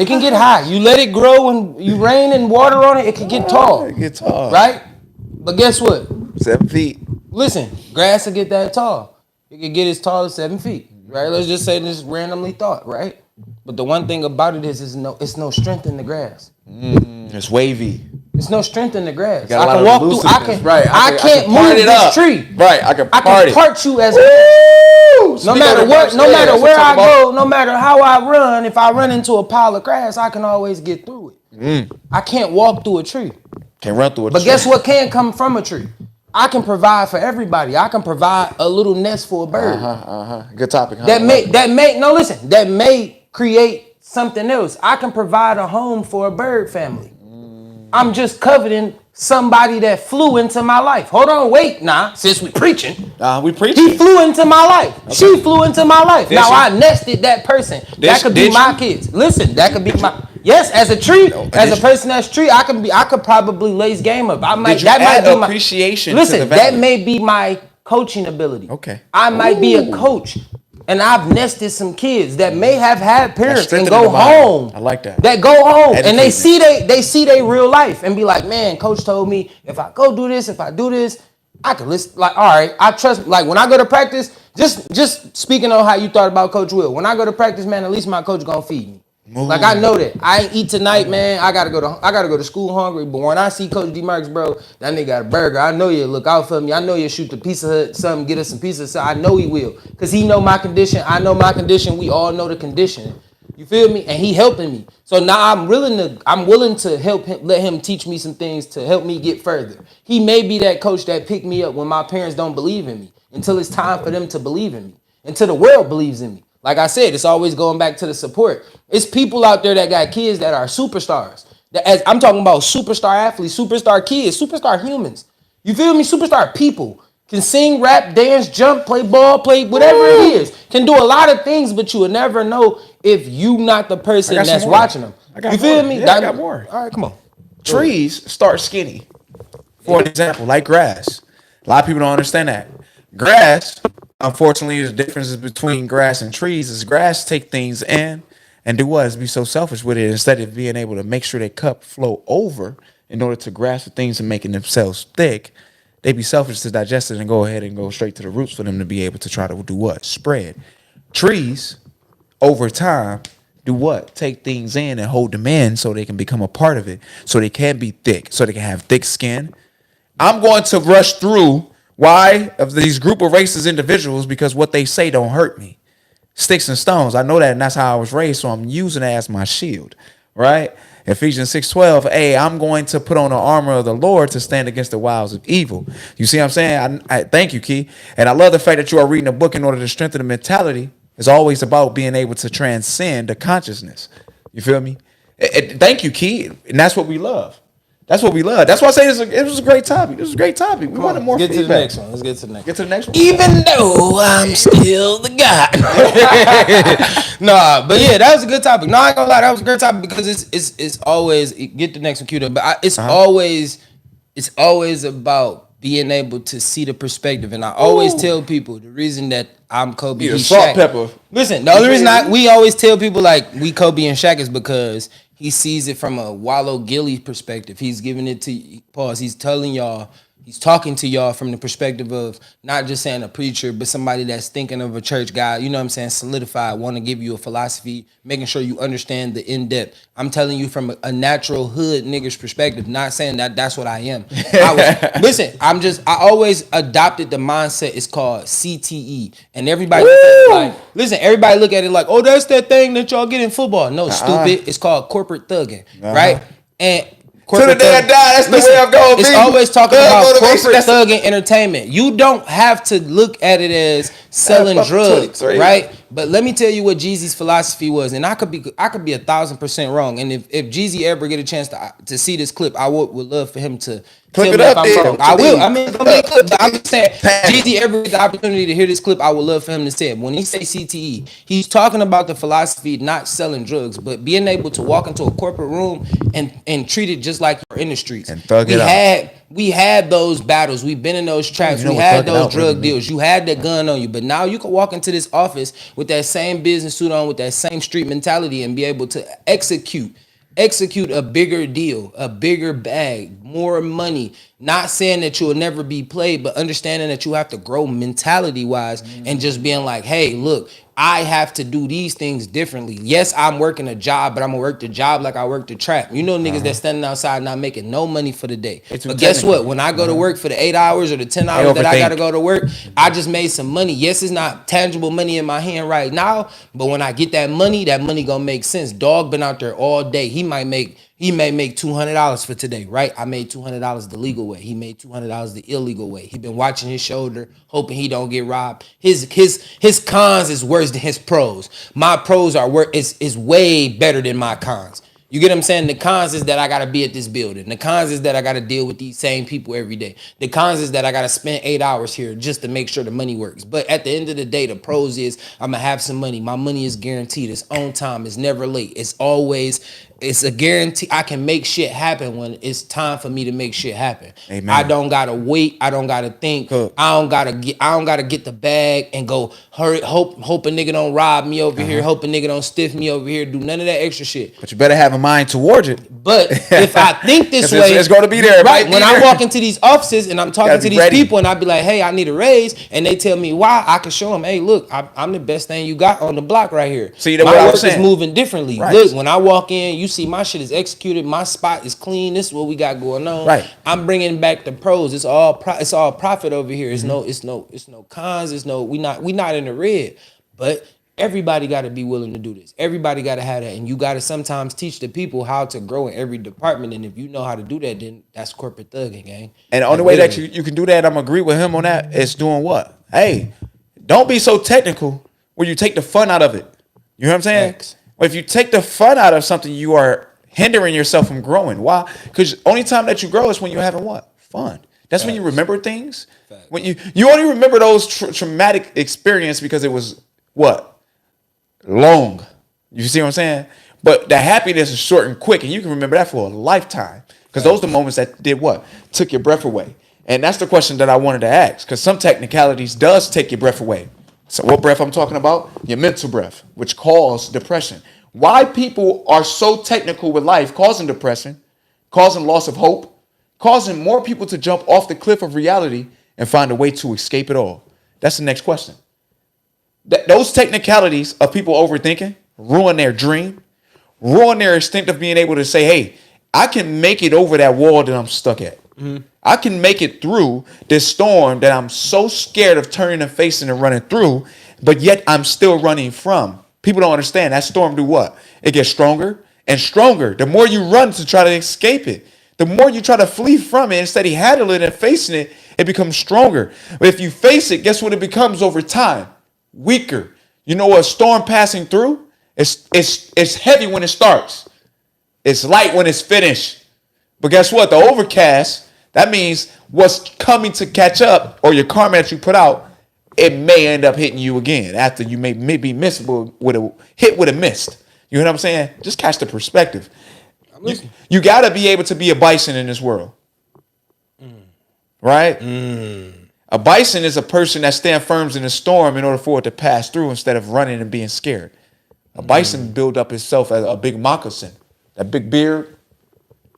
can get high. You let it grow and you rain and water on it, it can get tall. It gets tall. Right? But guess what? 7 feet. Listen, grass will get that tall. It can get as tall as 7 feet. Right? Let's just say this randomly thought, right? But the one thing about it is it's no strength in the grass. It's wavy. There's no strength in the grass. Got a I lot can of walk through. elusiveness. Right. I can't move part it this up. tree. Right. I can I part can it. part you as Woo! no matter what, no matter where I go, no matter how I run. If I run into a pile of grass, I can always get through it. I can't walk through a tree. Can run through a But tree. guess what can come from a tree? I can provide for everybody. I can provide a little nest for a bird. Good topic. Huh? That may create something else. I can provide a home for a bird family. I'm just coveting somebody that flew into my life. Hold on, wait, since we preaching. We preaching. He flew into my life. Okay. She flew into my life. Now I nested that person. That could be my kids. Listen, that could be my. Yes, as a tree, as a person that's tree, I could probably lace game up. I might. That might be my appreciation. Listen, that may be my coaching ability. Okay. I might be a coach, and I've nested some kids that may have had parents and go home. I like that. That go home and they see they real life and be like, man, coach told me if I go do this, if I do this, I can listen. Like, all right, I trust. Like when I go to practice, just speaking on how you thought about Coach Will. When I go to practice, man, at least my coach gonna feed me. Like I know that I ain't eat tonight, man. I gotta go to school hungry. But when I see Coach Dmarks, bro, that nigga got a burger. I know you look out for me. I know you shoot the Pizza Hut, something, get us some pizza. So I know he will, cause he know my condition. I know my condition. We all know the condition. You feel me? And he helping me. So now I'm willing to help him, let him teach me some things to help me get further. He may be that coach that picked me up when my parents don't believe in me until it's time for them to believe in me, until the world believes in me. Like I said, it's always going back to the support. It's people out there that got kids that are superstars. As I'm talking about superstar athletes, superstar kids, superstar humans. You feel me? Superstar people. Can sing, rap, dance, jump, play ball, play whatever it is. Can do a lot of things, but you will never know if you not the person that's watching them. You feel me? Yeah, I got more. All right, come on. Trees start skinny. For an example, like grass. A lot of people don't understand that. Grass, unfortunately, the differences between grass and trees is grass take things in and do what? Is be so selfish with it instead of being able to make sure their cup flow over in order to grasp the things and making themselves thick. They be selfish to digest it and go ahead and go straight to the roots for them to be able to try to do what? Spread. Trees, over time, do what? Take things in and hold them in so they can become a part of it, so they can be thick, so they can have thick skin. I'm going to rush through why of these group of racist individuals because what they say don't hurt me. Sticks and stones. I know that, and that's how I was raised, so I'm using it as my shield, right? Ephesians 6:12, hey, I'm going to put on the armor of the Lord to stand against the wiles of evil. You see what I'm saying? I thank you, Key. And I love the fact that you are reading a book in order to strengthen the mentality. It's always about being able to transcend the consciousness. You feel me? Thank you, Key. And that's what we love. That's what we love. That's why I say it was a great topic. This was a great topic. We wanted more feedback. To the next one. Let's get to the next one. Get to the next one. Even though I'm still the guy. Nah, but yeah, that was a good topic. No, I ain't gonna lie, that was a great topic because it's always get the next one queued up. But it's always about being able to see the perspective. And I always tell people the reason that I'm Kobe. He's salt pepper. Listen, the only reason we always tell people like we Kobe and Shaq is because he sees it from a Wallow Gilly perspective. He's giving it to pause. He's telling y'all, he's talking to y'all from the perspective of not just saying a preacher, but somebody that's thinking of a church guy, you know what I'm saying, solidified, want to give you a philosophy, making sure you understand the in-depth. I'm telling you from a natural hood nigger's perspective, not saying that that's what I am. I always adopted the mindset. It's called CTE. And everybody everybody look at it like, oh, that's that thing that y'all get in football. No, stupid. It's called corporate thugging, right? And to the day I die, that's the way I'm going. It's always talking about corporate thugging entertainment. You don't have to look at it as selling drugs, right? But let me tell you what Jeezy's philosophy was, and I could be 1,000% wrong. And if Jeezy ever get a chance to see this clip, I would love for him to tell me if I'm wrong. I will. I mean, it's gonna be a clip. I'm just saying, Jeezy ever get the opportunity to hear this clip, I would love for him to say it. When he say CTE, he's talking about the philosophy not selling drugs, but being able to walk into a corporate room and treat it just like you're in the streets. And thug it out. We had those battles. We've been in those traps. We had those drug deals. You had that gun on you. But now you can walk into this office with that same business suit on, with that same street mentality and be able to execute a bigger deal, a bigger bag, more money, Not saying that you'll never be played, but understanding that you have to grow mentality-wise and just being like, hey, look, I have to do these things differently. Yes, I'm working a job, but I'm gonna work the job like I work the trap. You know niggas that standing outside not making no money for the day. But guess what? When I go to work for the 8 hours or the 10 hours that I gotta go to work, I just made some money. Yes, it's not tangible money in my hand right now, but when I get that money gonna make sense. Dog been out there all day. He may make $200 for today, right? I made $200 the legal way. He made $200 the illegal way. He been watching his shoulder, hoping he don't get robbed. His cons is worse than his pros. My pros is way better than my cons. You get what I'm saying? The cons is that I gotta be at this building. The cons is that I gotta deal with these same people every day. The cons is that I gotta spend 8 hours here just to make sure the money works. But at the end of the day, the pros is I'm gonna have some money. My money is guaranteed. It's on time. It's never late. It's a guarantee. I can make shit happen when it's time for me to make shit happen. Amen. I don't gotta wait. I don't gotta think. Cool. I don't gotta get the bag and go hurry. Hope a nigga don't rob me over here. Hope a nigga don't stiff me over here. Do none of that extra shit. But you better have a mind towards it. But if I think this way, it's going to be there. Right. When I walk into these offices and I'm talking to these people and I be like, hey, I need a raise, and they tell me why, I can show them, hey, look, I'm the best thing you got on the block right here. See, my work is moving differently. Right. Look, when I walk in, you see my shit is executed. My spot is clean. This is what we got going on. Right. I'm bringing back the pros. It's all profit over here. It's no cons. We not in the red. But everybody got to be willing to do this. Everybody got to have that. And you got to sometimes teach the people how to grow in every department. And if you know how to do that, then that's corporate thugging, gang. And the only way that you can do that, I'm agree with him on that, is doing what? Hey, don't be so technical where you take the fun out of it. You know what I'm saying? Thanks. Well, if you take the fun out of something, you are hindering yourself from growing. Why? Because only time that you grow is when you're having what? Fun. That's when you remember things. When you only remember those traumatic experience because it was what? Long. You see what I'm saying? But the happiness is short and quick, and you can remember that for a lifetime. Because those are the moments that did what? Took your breath away. And that's the question that I wanted to ask. Because some technicalities does take your breath away. So what breath I'm talking about? Your mental breath, which causes depression. Why people are so technical with life, causing depression, causing loss of hope, causing more people to jump off the cliff of reality and find a way to escape it all. That's the next question. Those technicalities of people overthinking ruin their dream, ruin their instinct of being able to say, hey, I can make it over that wall that I'm stuck at. Mm-hmm. I can make it through this storm that I'm so scared of turning and facing and running through, but yet I'm still running from. People don't understand that storm do what? It gets stronger and stronger. The more you run to try to escape it, the more you try to flee from it, instead of handling it and facing it, it becomes stronger. But if you face it, guess what it becomes over time? Weaker. You know, a storm passing through, it's heavy when it starts. It's light when it's finished. But guess what? The overcast, that means what's coming to catch up, or your karma that you put out, it may end up hitting you again after you may be missable with a mist. You know what I'm saying? Just catch the perspective. You got to be able to be a bison in this world. Right? A bison is a person that stands firm in a storm in order for it to pass through instead of running and being scared. A bison build up itself as a big moccasin, that big beard.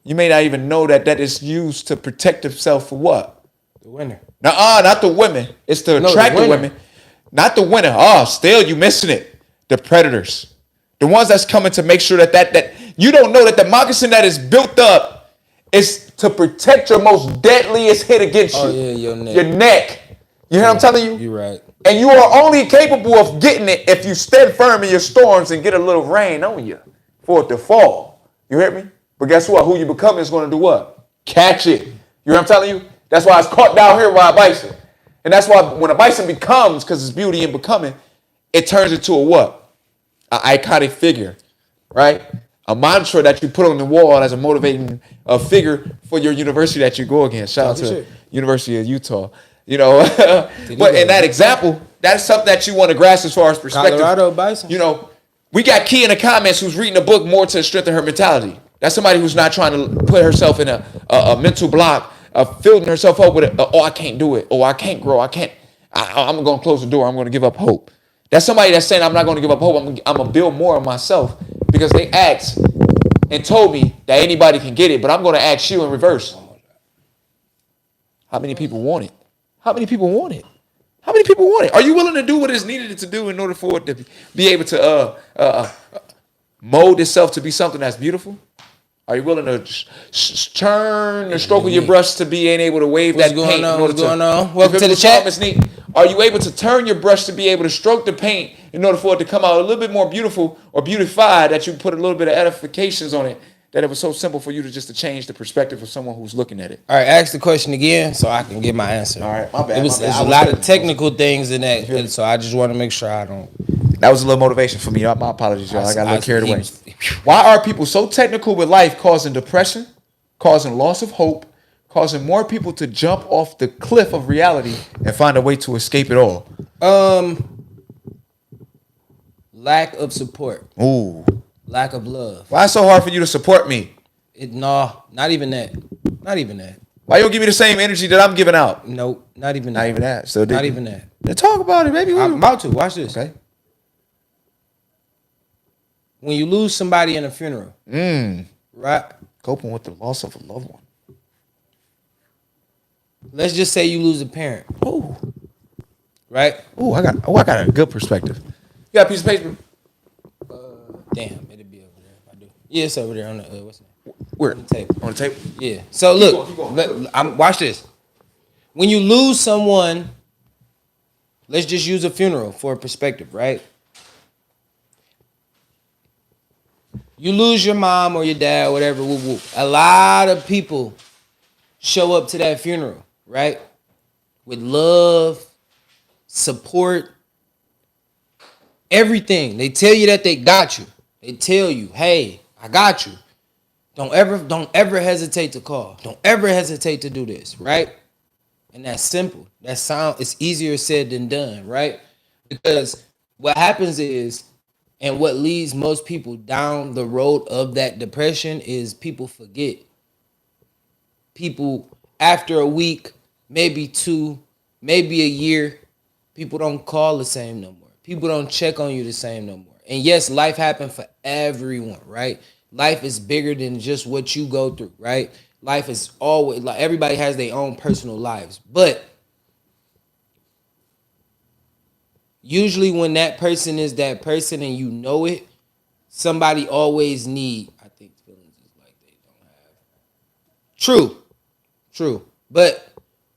You may not even know that is used to protect itself for what? The winter. Not the women. It's to attract the women. Not the winter. Oh, still you missing it. The predators. The ones that's coming to make sure that you don't know that the moccasin that is built up is to protect your most deadliest hit against you. Oh, yeah, your neck. Your neck. You hear what I'm telling you? You're right. And you are only capable of getting it if you stand firm in your storms and get a little rain on you for it to fall. You hear me? But guess what? Who you become is going to do what? Catch it. You hear what I'm telling you? That's why it's caught down here by a bison. And that's why when a bison becomes, because it's beauty in becoming, it turns into a what? An iconic figure, right? A mantra that you put on the wall as a motivating figure for your university that you go against. Shout out to University of Utah. You know, but in that example, that's something that you want to grasp as far as perspective. Colorado bison. You know, we got Key in the comments who's reading a book more to strengthen her mentality. That's somebody who's not trying to put herself in a mental block of filling herself up with oh, I can't do it. Oh, I can't grow. I'm going to close the door. I'm going to give up hope. That's somebody that's saying I'm not going to give up hope. I'm going to build more of myself because they asked and told me that anybody can get it, but I'm going to ask you in reverse. How many people want it? How many people want it? How many people want it? Are you willing to do what is needed to do in order for it to be able to mold itself to be something that's beautiful? Are you willing to turn the stroke of your brush to being able to wave that paint? What's going on? Welcome to the chat. Are you able to turn your brush to be able to stroke the paint in order for it to come out a little bit more beautiful or beautified, that you put a little bit of edifications on it, that it was so simple for you to change the perspective of someone who's looking at it? All right, ask the question again so I can get my answer. All right, my bad. There's a lot of technical things in that, so I just want to make sure I don't. That was a little motivation for me. My apologies, y'all. I got a little carried away. Why are people so technical with life, causing depression, causing loss of hope, causing more people to jump off the cliff of reality and find a way to escape it all? Lack of support. Ooh. Lack of love. Why is it so hard for you to support me? No, not even that. Not even that. Why you don't give me the same energy that I'm giving out? Nope, not even that. Not even that. So not even that. Then talk about it, baby. I'm about to. Watch this. Okay. When you lose somebody in a funeral, right? Coping with the loss of a loved one. Let's just say you lose a parent. Ooh. Right? Ooh, I got a good perspective. You got a piece of paper? Damn, it'll be over there if I do. Yeah, it's over there on the what's it? Where? On the table. On the table? Yeah. So look, Keep going. watch this. When you lose someone, let's just use a funeral for a perspective, right? You lose your mom or your dad, whatever, whoop, whoop. A lot of people show up to that funeral, right? With love, support, everything. They tell you that they got you. They tell you, hey, I got you. Don't ever hesitate to call. Don't ever hesitate to do this, right? And that's simple. It's easier said than done, right? Because what happens is, and what leads most people down the road of that depression is people forget. People, after a week, maybe 2, maybe a year, people don't call the same no more. People don't check on you the same no more. And yes, life happens for everyone, right? Life is bigger than just what you go through, right? Life is always, like, everybody has their own personal lives. But usually when that person is that person and you know it, somebody always need, I think feelings is like they don't have. True. But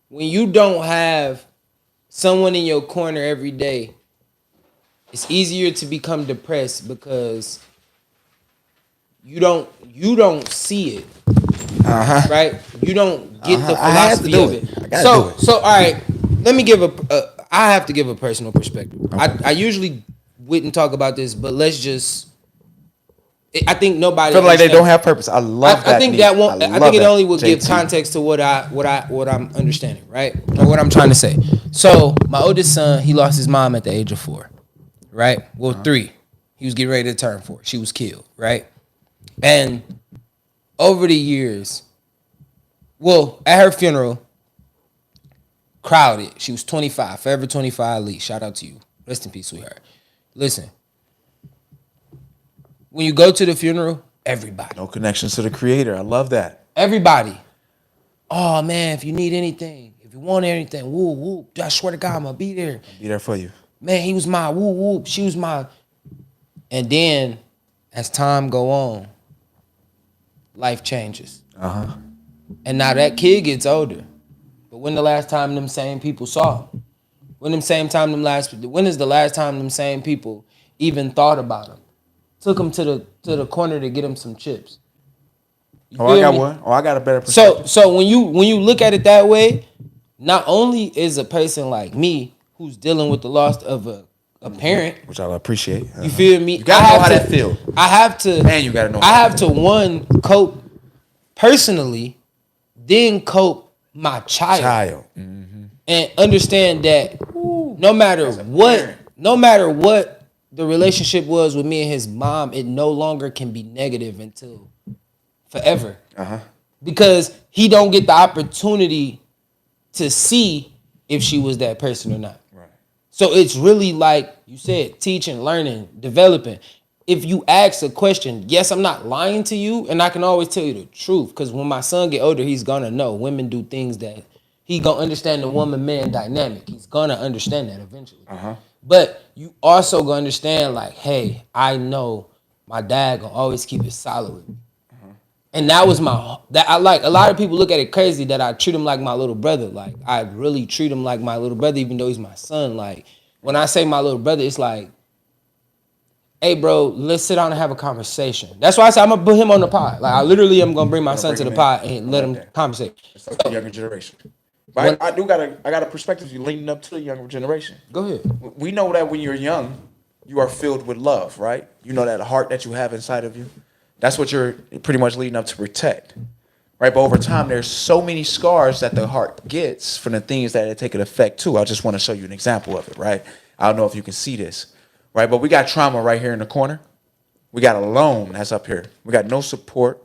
when you don't have someone in your corner every day, it's easier to become depressed because you don't see it. Right? You don't get the philosophy of it. So all right, let me give I have to give a personal perspective. Okay. I usually wouldn't talk about this, but let's just. I think nobody feel like they don't have purpose. I love that. I think that won't. I think it only will give context to what I'm understanding, right? Or what I'm trying to say. So my oldest son, he lost his mom at the age of 4, right? Well, 3. He was getting ready to turn 4. She was killed, right? And over the years, well, at her funeral, crowded. She was 25, forever 25 Lee. Shout out to you. Rest in peace, sweetheart. Listen, when you go to the funeral, everybody. No connections to the creator. I love that. Everybody. Oh, man, if you need anything, if you want anything, woo, woo. I swear to God, I'm going to be there. I'll be there for you. Man, he was my woo, woo. She was my. And then, as time go on, life changes. And now that kid gets older. But when the last time them same people saw him? When is the last time them same people even thought about him? Took him to the corner to get him some chips. I got one. I got a better perspective. So when you look at it that way, not only is a person like me who's dealing with the loss of a parent, which I appreciate. You feel me? You gotta know how that feel. I have to. Man, you gotta know. I have to one cope personally, then cope my child. And understand that no matter what the relationship was with me and his mom, it no longer can be negative until forever. Because he don't get the opportunity to see if she was that person or not. Right. So it's really like you said, teaching, learning, developing. If you ask a question, yes, I'm not lying to you, and I can always tell you the truth. Because when my son get older, he's gonna know women do things that he gonna understand the woman-man dynamic. He's gonna understand that eventually. But you also gonna understand, like, hey, I know my dad gonna always keep it solid with me. And that was I like, a lot of people look at it crazy that I treat him like my little brother. Like, I really treat him like my little brother, even though he's my son. Like, when I say my little brother, it's like, hey, bro, let's sit down and have a conversation. That's why I said I'm gonna put him on the pod. Like, I literally am gonna bring my son to the pod and let him conversate. It's like the younger generation. But I got a perspective you leaning up to the younger generation. Go ahead. We know that when you're young, you are filled with love, right? You know that heart that you have inside of you. That's what you're pretty much leading up to protect, right? But over time, there's so many scars that the heart gets from the things that it take an effect too. I just want to show you an example of it, right? I don't know if you can see this, right? But we got trauma right here in the corner. We got a loan that's up here. We got no support.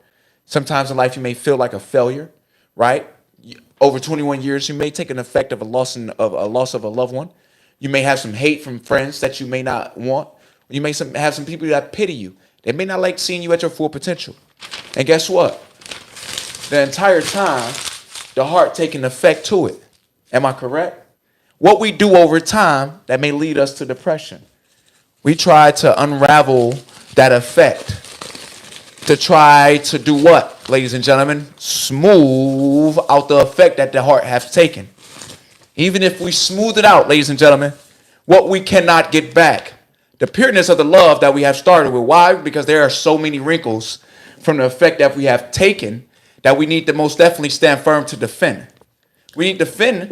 Sometimes in life, you may feel like a failure, right? Over 21 years, you may take an effect of a loss of a loved one. You may have some hate from friends that you may not want. You may have some people that pity you. They may not like seeing you at your full potential. And guess what? The entire time, the heart taking effect to it. Am I correct? What we do over time that may lead us to depression. We try to unravel that effect. To try to do what, ladies and gentlemen? Smooth out the effect that the heart has taken. Even if we smooth it out, ladies and gentlemen, what we cannot get back. The pureness of the love that we have started with. Why? Because there are so many wrinkles from the effect that we have taken that we need to most definitely stand firm to defend. We need to defend,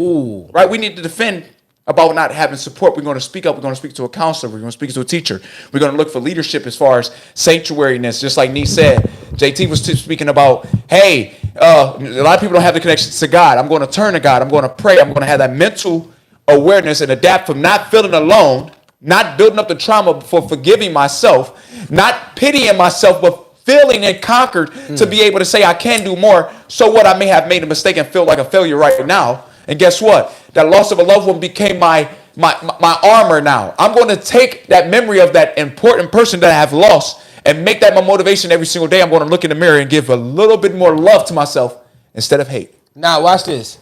right? We need to defend about not having support. We're going to speak up. We're going to speak to a counselor. We're going to speak to a teacher. We're going to look for leadership as far as sanctuariness. Just like Nee said, JT was speaking about, hey, a lot of people don't have the connection to God. I'm going to turn to God. I'm going to pray. I'm going to have that mental awareness and adapt from not feeling alone, not building up the trauma for forgiving myself, not pitying myself, but feeling and conquered to be able to say I can do more. So what, I may have made a mistake and feel like a failure right now. And guess what? That loss of a loved one became my armor now. I'm going to take that memory of that important person that I have lost and make that my motivation every single day. I'm going to look in the mirror and give a little bit more love to myself instead of hate. Now watch this.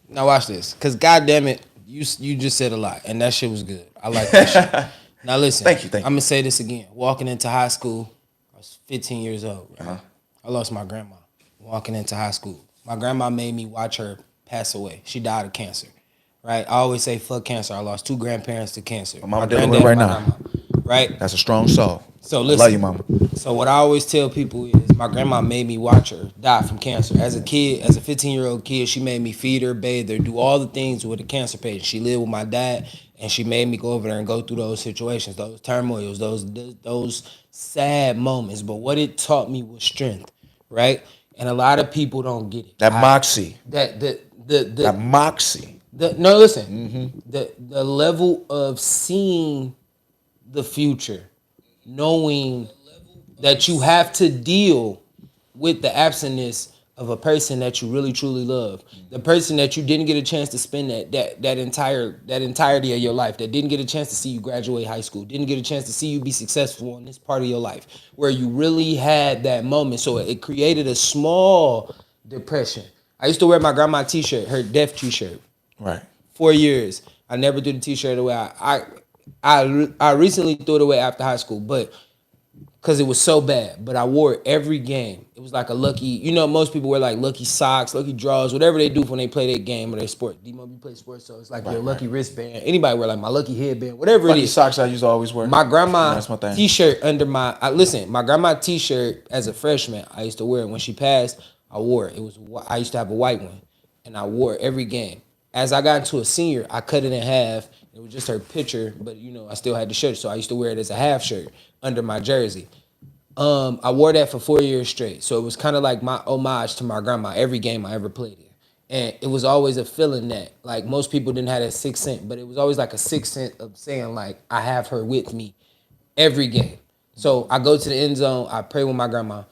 Because goddamn it, you just said a lot, and that shit was good. I like that shit. Now listen. Thank you. I'm going to say this again. Walking into high school, I was 15 years old. Right? I lost my grandma walking into high school. My grandma made me watch her pass away. She died of cancer. Right? I always say fuck cancer. I lost 2 grandparents to cancer. My mama dealing with it right now. Grandma, right? That's a strong soul. So listen. Love you, mama. So what I always tell people is my grandma made me watch her die from cancer. As a kid, as a 15-year-old kid, she made me feed her, bathe her, do all the things with a cancer patient. She lived with my dad, and she made me go over there and go through those situations, those turmoils, those sad moments. But what it taught me was strength, right? And a lot of people don't get it. That moxie. That moxie. No, listen. The level of seeing the future, knowing that you have to deal with the absentness of a person that you really truly love, the person that you didn't get a chance to spend that entirety of your life, that didn't get a chance to see you graduate high school, didn't get a chance to see you be successful in this part of your life, where you really had that moment. So it created a small depression. I used to wear my grandma t-shirt, her death t-shirt. Right. 4 years. I never threw the t-shirt away. I recently threw it away after high school, but because it was so bad. But I wore it every game. It was like a lucky, most people wear like lucky socks, lucky draws, whatever they do when they play their game or their sport. D-Mo, you play sports, so it's like your lucky wristband. Anybody wear like my lucky headband, whatever lucky it is. Socks I used to always wear. My grandma that's my thing. t-shirt under my, my grandma t-shirt as a freshman, I used to wear it. When she passed, I wore it. I used to have a white one, and I wore it every game. As I got into a senior, I cut it in half. It was just her picture, but I still had the shirt, so I used to wear it as a half shirt under my jersey. I wore that for 4 years straight, so it was kind of like my homage to my grandma every game I ever played in. And it was always a feeling that, like, most people didn't have that sixth sense, but it was always like a sixth sense of saying, like, I have her with me every game. So I go to the end zone, I pray with my grandma.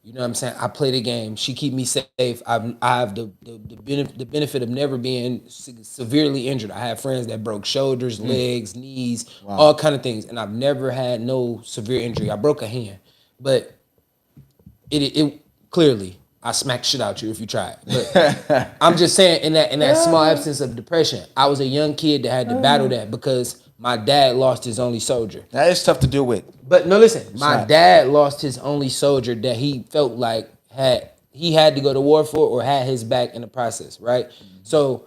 You know what I'm saying? I play the game. She keep me safe. I have the benefit of never being severely injured. I have friends that broke shoulders, legs, knees, all kind of things, and I've never had no severe injury. I broke a hand, but it clearly I smack shit out you if you try it. But I'm just saying in that small absence of depression, I was a young kid that had to battle that because my dad lost his only soldier. That is tough to deal with. But no, listen, my dad lost his only soldier that he felt like he had to go to war for or had his back in the process, right? So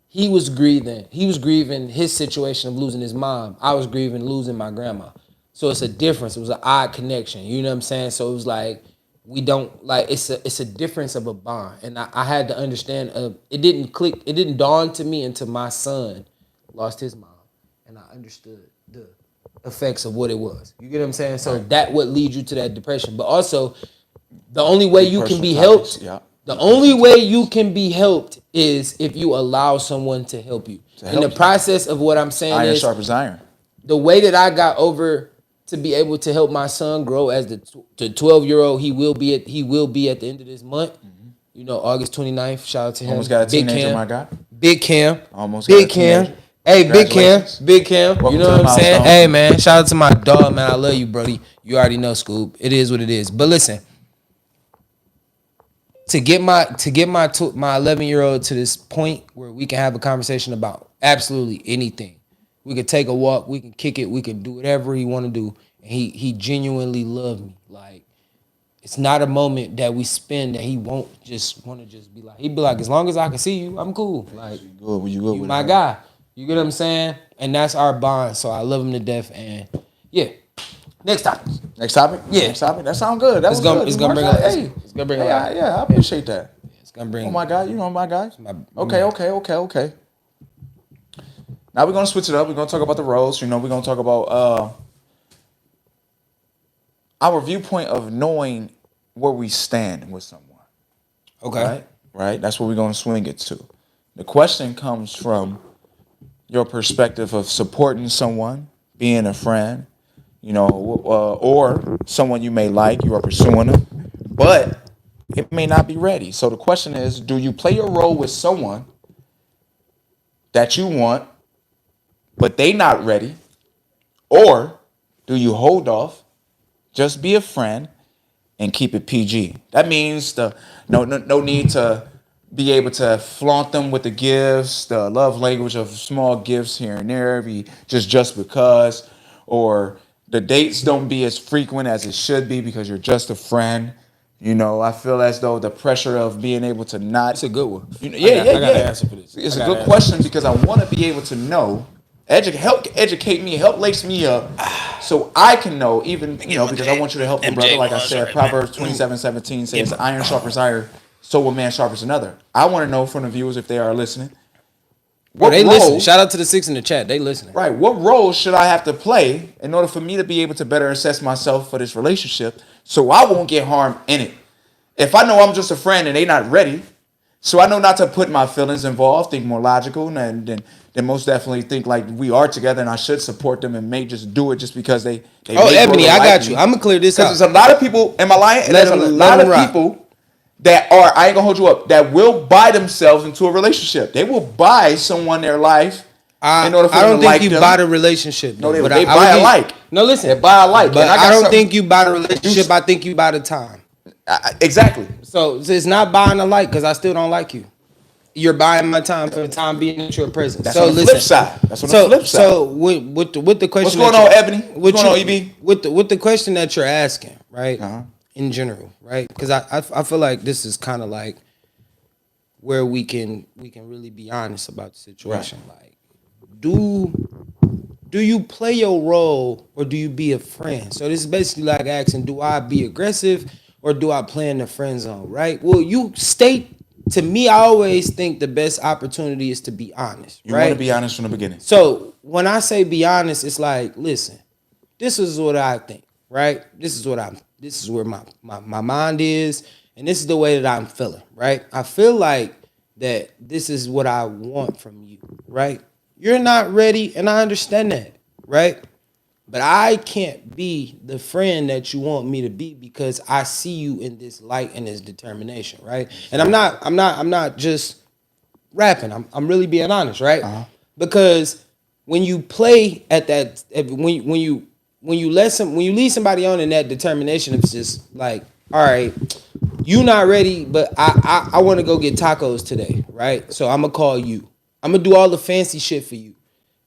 he was grieving. He was grieving his situation of losing his mom. I was grieving losing my grandma. So it's a difference. It was an odd connection. You know what I'm saying? So it was like we don't like it's a difference of a bond. And I had to understand it didn't click, it didn't dawn to me until my son lost his mom. And I understood the effects of what it was. You get what I'm saying? So that would lead you to that depression. But also the only way you can be helped, the only way you can be helped is if you allow someone to help you. In the process of what I'm saying iron is sharpens iron. The way that I got over to be able to help my son grow as the 12-year-old he will be at the end of this month. Mm-hmm. You know, August 29th. Shout out to him. Almost got a Big teenager, Cam. my guy. Big Cam. Almost Big got a teenager. Cam. Hey, Big Cam. Big Cam. Welcome you know what I'm saying? Hey, man. Shout out to my dog, man. I love you, Brody. You already know, Scoop. It is what it is. But listen, to get my 11-year-old to this point where we can have a conversation about absolutely anything. We could take a walk, we can kick it, we can do whatever he want to do. And he genuinely loved me. Like, it's not a moment that we spend that he won't just want to just be like, he'd be like, as long as I can see you, I'm cool. Like, you my guy. You get what I'm saying? And that's our bond. So I love him to death. And yeah. Next topic. Next topic? Yeah. Next topic? That sounds good. It's gonna bring a lot. Yeah, I appreciate that. It's gonna bring. Oh my God, you know my guy. Okay. Now we're gonna switch it up. We're gonna talk about the roles. You know, we're gonna talk about our viewpoint of knowing where we stand with someone. Okay. Right? That's what we're gonna swing it to. The question comes from your perspective of supporting someone, being a friend, you know, or someone you may like, you are pursuing them, but it may not be ready. So the question is, do you play your role with someone that you want, but they not ready? Or do you hold off, just be a friend, and keep it PG? That means no need to be able to flaunt them with the gifts, the love language of small gifts here and there, be just because, or the dates don't be as frequent as it should be because you're just a friend. You know, I feel as though the pressure of being able to not. It's a good one. You know, I got an answer for this. It's a good question because I want to be able to know, help educate me, help lace me up, so I can know. Even because I want you to help your brother. Like I said, Proverbs 27:17 says, "Iron sharpens iron, so will man sharpens another." I want to know from the viewers if they are listening. They listen. Shout out to the 6 in the chat. They listening. Right. What role should I have to play in order for me to be able to better assess myself for this relationship so I won't get harmed in it? If I know I'm just a friend and they not ready, so I know not to put my feelings involved, think more logical, and then most definitely think like we are together and I should support them and may just do it just because they Ebony, I got you. I'm going to clear this up. There's a lot of people, am I lying? There's a lot of people that are, I ain't gonna hold you up, that will buy themselves into a relationship. They will buy someone their life in order for them to like them. I don't think you buy the relationship. No, they buy a like. No, listen. They buy a like. But I don't think you buy the relationship. I think you buy the time. Exactly. So it's not buying a like because I still don't like you. You're buying my time for the time being at your presence. That's on the flip side. That's on the flip side. So with the question, what's going on, Ebony? What's going on, EB? With the question that you're asking, right? In general, right? Because I feel like this is kind of like where we can really be honest about the situation. Right. Like, do you play your role or do you be a friend? So this is basically like asking, do I be aggressive or do I play in the friend zone? Right? Well, you state. To me, I always think the best opportunity is to be honest. You want to be honest from the beginning. So when I say be honest, it's like, listen, this is what I think, right? This is where my mind is, and this is the way that I'm feeling, right? I feel like that this is what I want from you, right? You're not ready, and I understand that, right? But I can't be the friend that you want me to be because I see you in this light and this determination, right? And I'm not just rapping. I'm really being honest, right? Because when you play at that, when you lead somebody on in that determination, it's just like, all right, You not ready, but I want to go get tacos today, right? So I'm gonna call you. I'm gonna do all the fancy shit for you.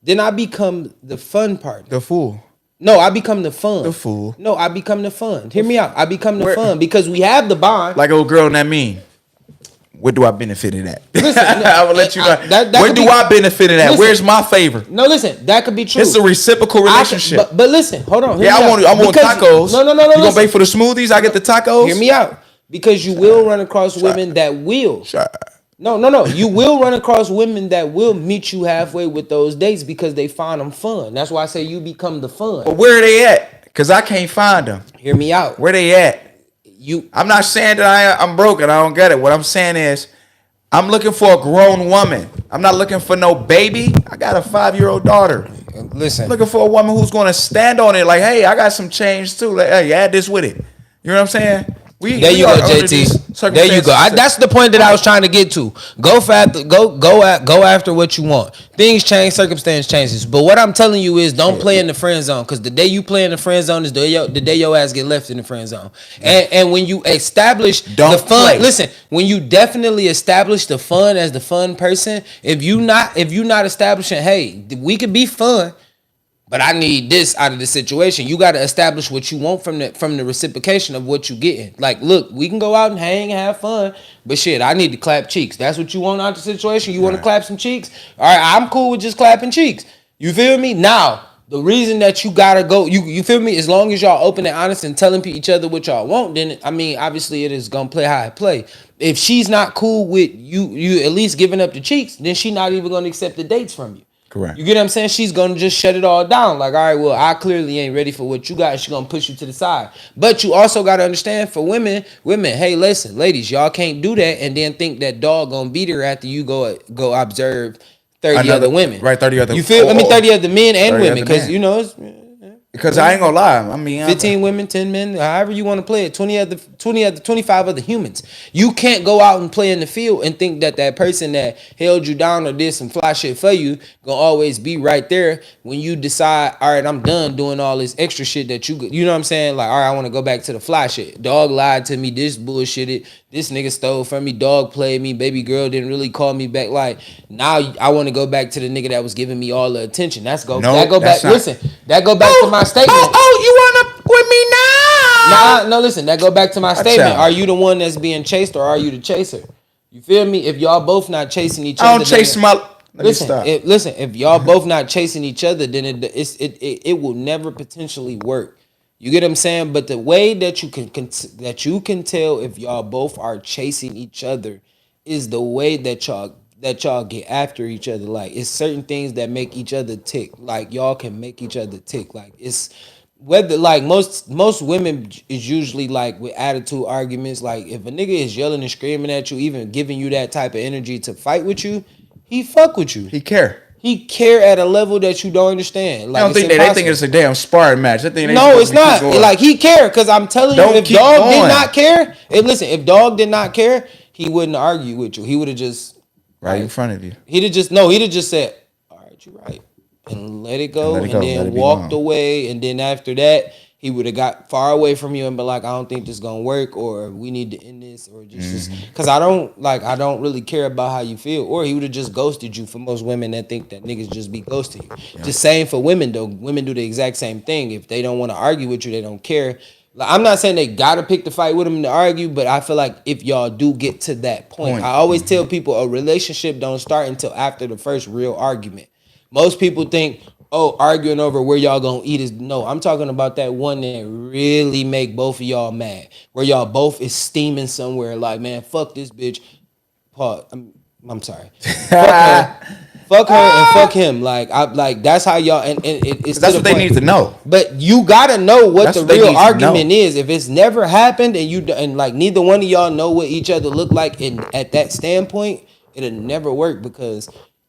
Then I become the fun partner. The fool. No, I become the fun. The fool. No, I become the fun. Hear me out. I become the fun because we have the bond. Like old girl in that meme. Where do I benefit in that? Listen, I will let you know. That Where do I benefit in that? Listen, Where's my favor? No, listen, that could be true. It's a reciprocal relationship. But listen, hold on. Yeah, I want tacos. No. You listen. gonna pay for the smoothies? I get the tacos. Hear me out. Because you will run across women that will. No. You will run across women that will meet you halfway with those dates because they find them fun. That's why I say you become the fun. But where are they at? Because I can't find them. Hear me out. Where they at? I'm not saying that I'm broken. I don't get it. What I'm saying is I'm looking for a grown woman. I'm not looking for no baby. I got a 5-year-old daughter. Listen. I'm looking for a woman who's going to stand on it like, hey, I got some change too. Like, hey, add this with it. You know what I'm saying? There you go, JT. There you go. That's the point that I was trying to get to. Go after what you want. Things change, circumstance changes. But what I'm telling you is, don't play in the friend zone, because the day you play in the friend zone is the day your ass get left in the friend zone. And when you establish the fun, listen. When you definitely establish the fun as the fun person, if you not establishing, hey, we could be fun, but I need this out of the situation. You got to establish what you want from the reciprocation of what you getting. Like, look, we can go out and hang and have fun, but shit, I need to clap cheeks. That's what you want out of the situation. You want to clap some cheeks? All right, I'm cool with just clapping cheeks. You feel me? Now, the reason that you gotta go, you feel me? As long as y'all open and honest and telling each other what y'all want, then I mean, obviously it is gonna play how it play. If she's not cool with you at least giving up the cheeks, then she not even gonna accept the dates from you. Correct. You get what I'm saying? She's gonna just shut it all down. Like, all right, well, I clearly ain't ready for what you got. She's gonna push you to the side. But you also gotta understand, for women, hey, listen, ladies, y'all can't do that and then think that dog gonna beat her after you go observe 30 other women. Right, 30 other. You feel? 30 other men and women, because you know it's. Because I ain't gonna lie, I mean, 15 women, 10 men, however you want to play it, 25 other humans. You can't go out and play in the field and think that person that held you down or did some fly shit for you gonna always be right there when you decide, all right, I'm done doing all this extra shit that you know what I'm saying? Like, all right, I want to go back to the fly shit. Dog lied to me, this bullshitted, this nigga stole from me, dog played me, baby girl didn't really call me back. Like, now I want to go back to the nigga that was giving me all the attention. That go back to my statement. You wanna with me now? Nah, no, listen, that go back to my statement. Are you the one that's being chased or are you the chaser? You feel me? If y'all both not chasing each other, I don't chase my. Listen, if y'all both not chasing each other, then it will never potentially work. You get what I'm saying? But the way that you can tell if y'all both are chasing each other is the way that y'all get after each other. Like, it's certain things that make each other tick. Like, y'all can make each other tick. Like, it's whether, like, most women is usually like with attitude arguments. Like, if a nigga is yelling and screaming at you, even giving you that type of energy to fight with you, he fuck with you. He care at a level that you don't understand. Like, I don't think they think it's a damn sparring match. No, it's not. Like, he care, because I'm telling you, if dog did not care, if dog did not care, he wouldn't argue with you. He would have just right in front of you. He'd have just said, all right, you're right, and let it go, and then walked away, and then after that, he would have got far away from you and be like, I don't think this is gonna work, or we need to end this, or just because I don't really care about how you feel. Or he would have just ghosted you. For most women that think that niggas just be ghosting you. Yeah. The same for women though. Women do the exact same thing. If they don't want to argue with you, they don't care. Like, I'm not saying they gotta pick the fight with them to argue, but I feel like if y'all do get to that point, I always tell people a relationship don't start until after the first real argument. Most people think, oh, arguing over where y'all gonna eat is no. I'm talking about that one that really make both of y'all mad, where y'all both is steaming somewhere. Like, man, fuck this bitch. Pause. I'm sorry. Fuck her and fuck him. Like, that's how y'all. And it's that's what they need to know. But you gotta know what the real argument is. If it's never happened and like neither one of y'all know what each other look like, and at that standpoint, it'll never work, because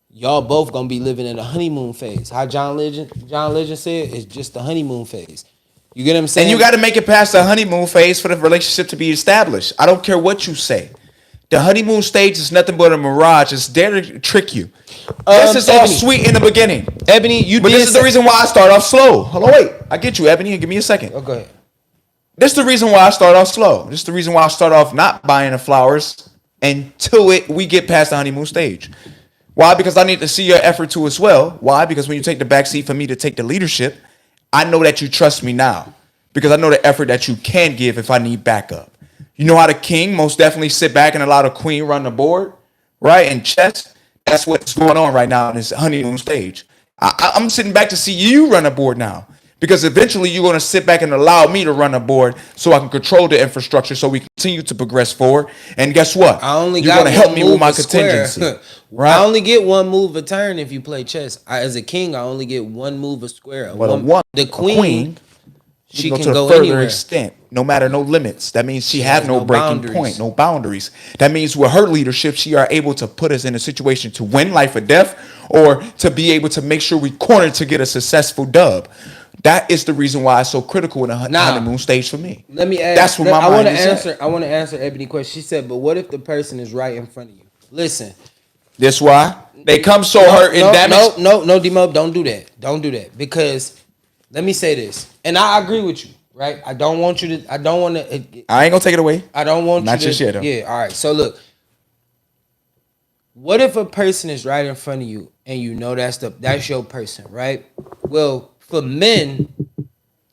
y'all both gonna be living in a honeymoon phase. How John Legend said, it's just the honeymoon phase. You get what I'm saying? And you got to make it past the honeymoon phase for the relationship to be established. I don't care what you say. The honeymoon stage is nothing but a mirage. It's there to trick you. This is all sweet in the beginning. Ebony, But this is the reason why I start off slow. Hold on, wait. I get you, Ebony. Give me a second. Oh, go ahead. This is the reason why I start off slow. This is the reason why I start off not buying the flowers until we get past the honeymoon stage. Why? Because I need to see your effort too as well. Why? Because when you take the back seat for me to take the leadership, I know that you trust me now. Because I know the effort that you can give if I need backup. You know how the king most definitely sit back and allow the queen run the board, right? And chess, that's what's going on right now in this honeymoon stage. I'm sitting back to see you run a board now. Because eventually you're going to sit back and allow me to run a board so I can control the infrastructure so we continue to progress forward. And guess what? You're going to help me with my contingency. Right? I only get one move a turn if you play chess. As a king, I only get one move a square. The queen, she can go further anywhere. Extent, no matter no limits. That means she have no breaking boundaries. point, no boundaries. That means with her leadership, she are able to put us in a situation to win life or death, or to be able to make sure we corner to get a successful dub. That is the reason why it's so critical in the honeymoon stage for me. Let me ask. That's what my mind is at. I want to answer Ebony's question. She said, "But what if the person is right in front of you?" Listen. This why they come so hurt and damaged. No, D-Mo, don't do that. Don't do that, because let me say this, and I agree with you, right? I don't want you to. I don't want to. I ain't gonna take it away. I don't want Not you to. just yet, though. Yeah. All right. So look. What if a person is right in front of you and you know that's your person, right? Well, for men,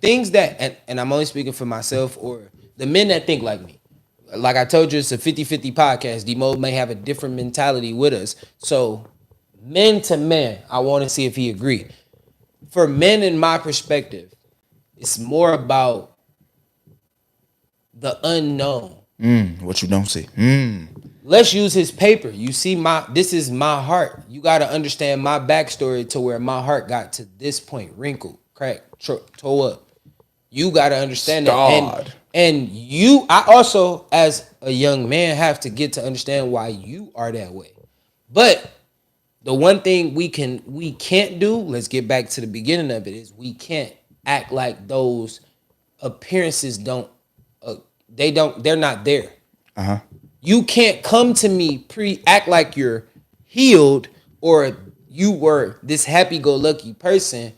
things that, and I'm only speaking for myself or the men that think like me. Like I told you, it's a 50-50 podcast. D-Mo may have a different mentality with us. So men to men, I want to see if he agree. For men, in my perspective, it's more about the unknown. What you don't see. Let's use his paper. You see, this is my heart. You got to understand my backstory to where my heart got to this point. Wrinkled, cracked, tore up. You got to understand that. And I also, as a young man, have to get to understand why you are that way. But the one thing we can't do, let's get back to the beginning of it, is we can't act like those appearances they're not there. Uh-huh. You can't come to me act like you're healed or you were this happy-go-lucky person,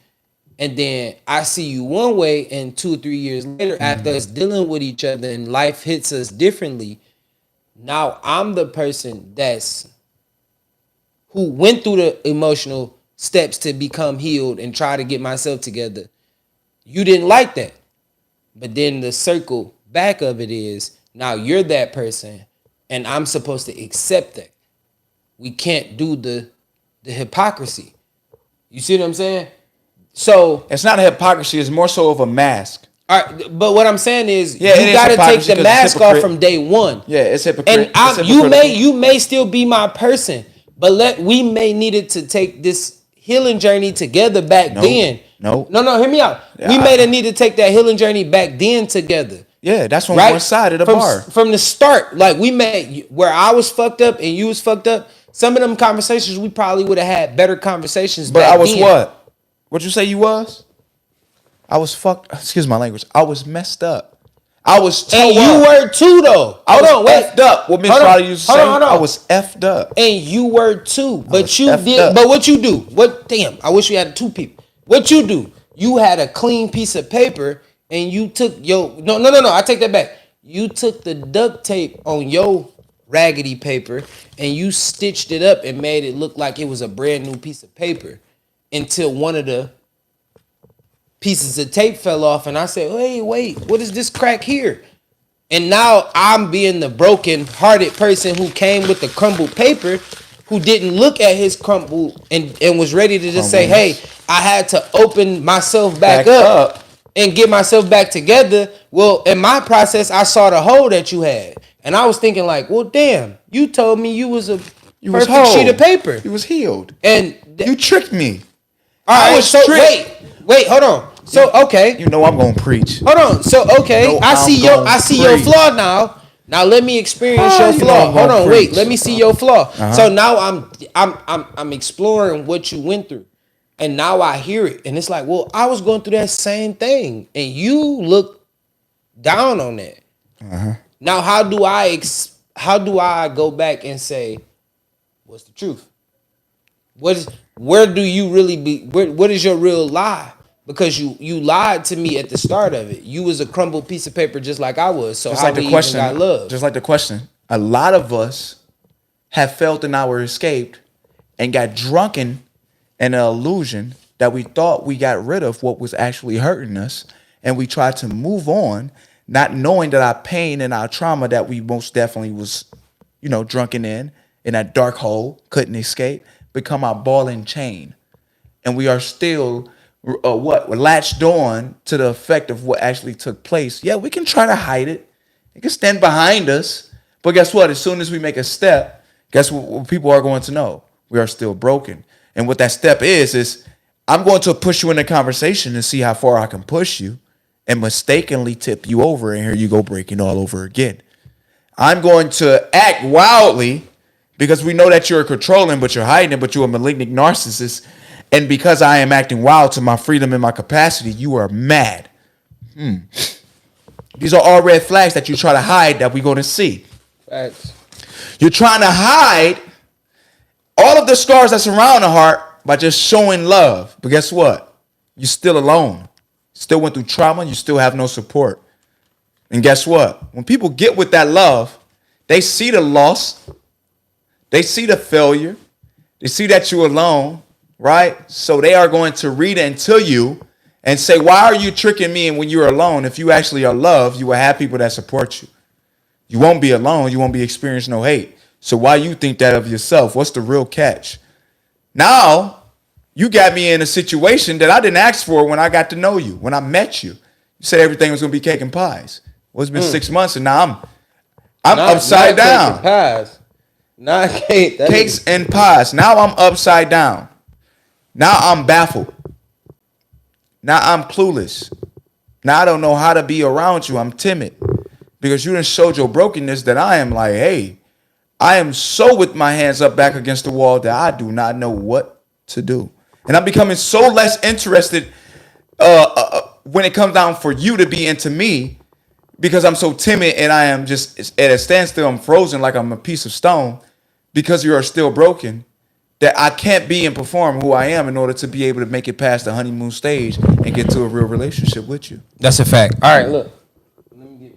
and then I see you one way, and 2 or 3 years later, after us dealing with each other and life hits us differently, now I'm the person who went through the emotional steps to become healed and try to get myself together. You didn't like that. But then the circle back of it is, now you're that person, and I'm supposed to accept that. We can't do the hypocrisy. You see what I'm saying? So it's not a hypocrisy. It's more so of a mask. All right, but what I'm saying is, you got to take the mask off from day one. Yeah, it's hypocrite. And you may still be my person, but we may needed to take this healing journey together back then. No, hear me out. Yeah, we may have needed to take that healing journey back then together. Yeah, that's on one side of the bar. From the start, like we made where I was fucked up and you was fucked up. Some of them conversations, we probably would have had better conversations. But I was then. What? What'd you say you was? I was fucked. Excuse my language. I was messed up. I was and you were too, though. I was effed up. What Miss Riley used to say, I was effed up. And you were too. But you did. But what you do? Damn, I wish we had 2 people. What you do? You had a clean piece of paper and you took no, I take that back. You took the duct tape on your raggedy paper and you stitched it up and made it look like it was a brand new piece of paper until one of the pieces of tape fell off and I said, hey, wait, what is this crack here? And now I'm being the broken-hearted person who came with the crumbled paper, who didn't look at his crumble and was ready to just say, hey, I had to open myself back up and get myself back together. Well, in my process, I saw the hole that you had. And I was thinking like, well, damn, you told me you was a perfect sheet of paper. You was healed. And you tricked me. All right, so wait, hold on. So, okay. You know I'm going to preach. Hold on. So, okay, I see your flaw now. Now let me experience your flaw. Hold on, wait. Let me see your flaw. So now I'm exploring what you went through, and now I hear it, and it's like, well, I was going through that same thing, and you look down on that. Now how do I go back and say, what's the truth? Where do you really be? What is your real lie? Because you lied to me at the start of it. You was a crumbled piece of paper just like I was. So just how like we the question, even got love? just like the question. A lot of us have felt an hour escaped and got drunken in an illusion that we thought we got rid of what was actually hurting us, and we tried to move on, not knowing that our pain and our trauma that we most definitely was, drunken in that dark hole, couldn't escape, become our ball and chain. And we are still latched on to the effect of what actually took place. Yeah, we can try to hide it. It can stand behind us. But guess what? As soon as we make a step, guess what people are going to know? We are still broken. And what that step is I'm going to push you in a conversation and see how far I can push you and mistakenly tip you over, and here you go breaking all over again. I'm going to act wildly because we know that you're controlling, but you're hiding it, but you're a malignant narcissist. And because I am acting wild to my freedom and my capacity, you are mad. These are all red flags that you try to hide that we're going to see. Facts. You're trying to hide all of the scars that surround the heart by just showing love. But guess what? You're still alone. Still went through trauma. You still have no support. And guess what? When people get with that love, they see the loss. They see the failure. They see that you're alone, right? So they are going to read into you and say, why are you tricking me? And when you're alone, if you actually are loved, you will have people that support you. You won't be alone. You won't be experiencing no hate. So why you think that of yourself? What's the real catch? Now, you got me in a situation that I didn't ask for when I got to know you, when I met you. You said everything was going to be cake and pies. Well, it's been 6 months, and now I'm upside down. Cake and pies. Not cake. Cakes and pies. Now I'm upside down. Now I'm baffled. Now I'm clueless. Now I don't know how to be around you. I'm timid because you done showed your brokenness that I am like, hey, I am so with my hands up back against the wall that I do not know what to do. And I'm becoming so less interested when it comes down for you to be into me because I'm so timid and I am just at a standstill. I'm frozen like I'm a piece of stone because you are still broken, that I can't be and perform who I am in order to be able to make it past the honeymoon stage and get to a real relationship with you. That's a fact. All right, look. Let me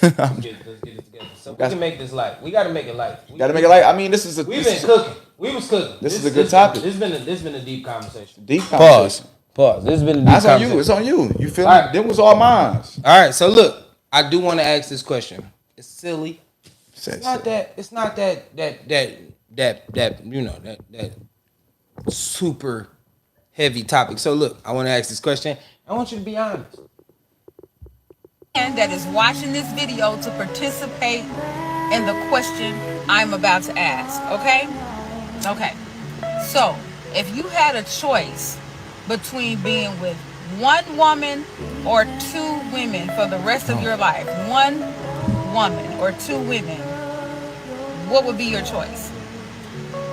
let's get it together. So we can make this light. We got to make it light. Got to make it light. I mean, this is we've been cooking. We was cooking. This is a good topic. This been a deep conversation. Deep conversation. Pause. This has been a deep That's conversation. on you. It's on you. You feel All me? right. Them was all mine. All right. So look, I do want to ask this question. It's silly. It's not that super heavy topic. So look, I want to ask this question. I want you to be honest. And that is watching this video to participate in the question I'm about to ask. Okay. So if you had a choice between being with one woman or two women for the rest of your life, one woman or two women, what would be your choice?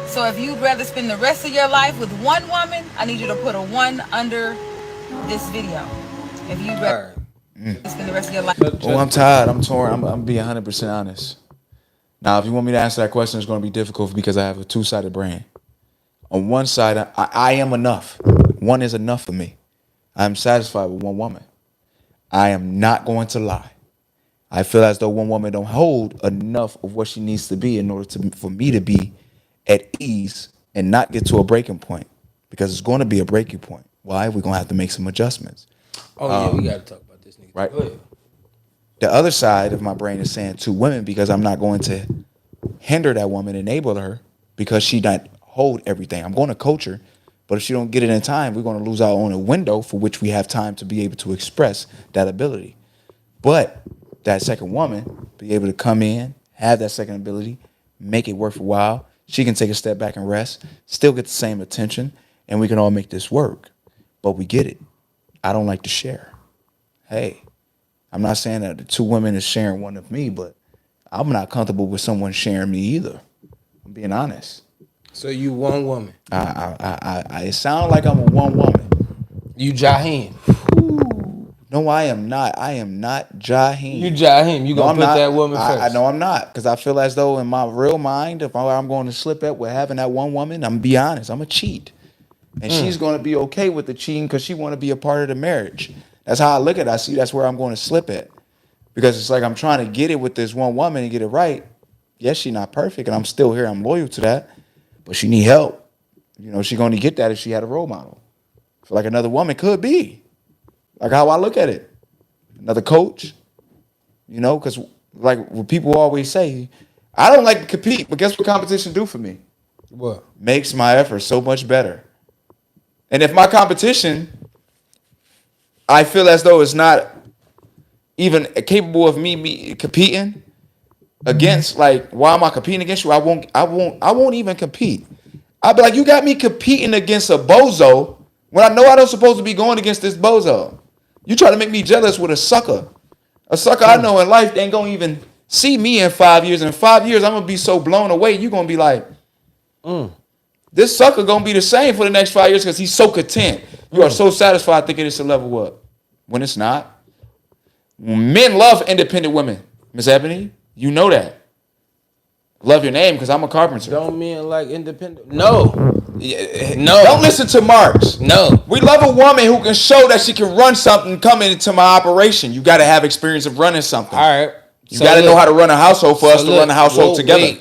So if you'd rather spend the rest of your life with one woman, I need you to put a 1 under this video. If you'd rather spend the rest of your life. Oh, I'm tired. I'm torn. I'm being 100% honest. Now, if you want me to answer that question, it's going to be difficult because I have a two-sided brain. On one side, I am enough. One is enough for me. I'm satisfied with one woman. I am not going to lie. I feel as though one woman don't hold enough of what she needs to be in order for me to be at ease and not get to a breaking point, because it's going to be a breaking point. Why? We're going to have to make some adjustments. Oh, yeah, we got to talk about this nigga. Right. The other side of my brain is saying two women because I'm not going to hinder that woman, enable her because she not hold everything. I'm going to coach her, but if she don't get it in time, we're going to lose out on a window for which we have time to be able to express that ability. But that second woman be able to come in, have that second ability, make it worth a while. She can take a step back and rest, still get the same attention, and we can all make this work. But we get it. I don't like to share. Hey, I'm not saying that the two women is sharing one of me, but I'm not comfortable with someone sharing me either. I'm being honest. So you one woman. It sounds like I'm a one woman. You Jaheim. No, I am not. I am not Jaheim. You Jaheim. You gonna put that woman first. I know I'm not, because I feel as though in my real mind, if I'm going to slip up with having that one woman, I'm gonna be honest, I'm a cheat. and she's going to be okay with the cheating because she want to be a part of the marriage. That's how I look at it. I see that's where I'm going to slip at, because it's like I'm trying to get it with this one woman and get it right. Yes, she's not perfect, and I'm still here. I'm loyal to that, but she need help. You know, she going to get that if she had a role model. So like another woman could be, like how I look at it, another coach. You know, because like what people always say, I don't like to compete, but guess what competition do for me? What? Makes my effort so much better. And if my competition, I feel as though it's not even capable of me competing against, like, why am I competing against you? I won't even compete. I'll be like, you got me competing against a bozo when I know I don't supposed to be going against this bozo. You try to make me jealous with a sucker. A sucker I know in life, they ain't gonna even see me in 5 years. In 5 years, I'm gonna be so blown away. You gonna be like, this sucker gonna be the same for the next 5 years because he's so content. You are so satisfied thinking it's a level up when it's not. Men love independent women, Miss Ebony. You know that. Love your name because I'm a carpenter. Don't men like independent? No. No. Don't listen to Marks. No. We love a woman who can show that she can run something, come into my operation. You got to have experience of running something. All right. You got to know how to run a household for us to run a household together.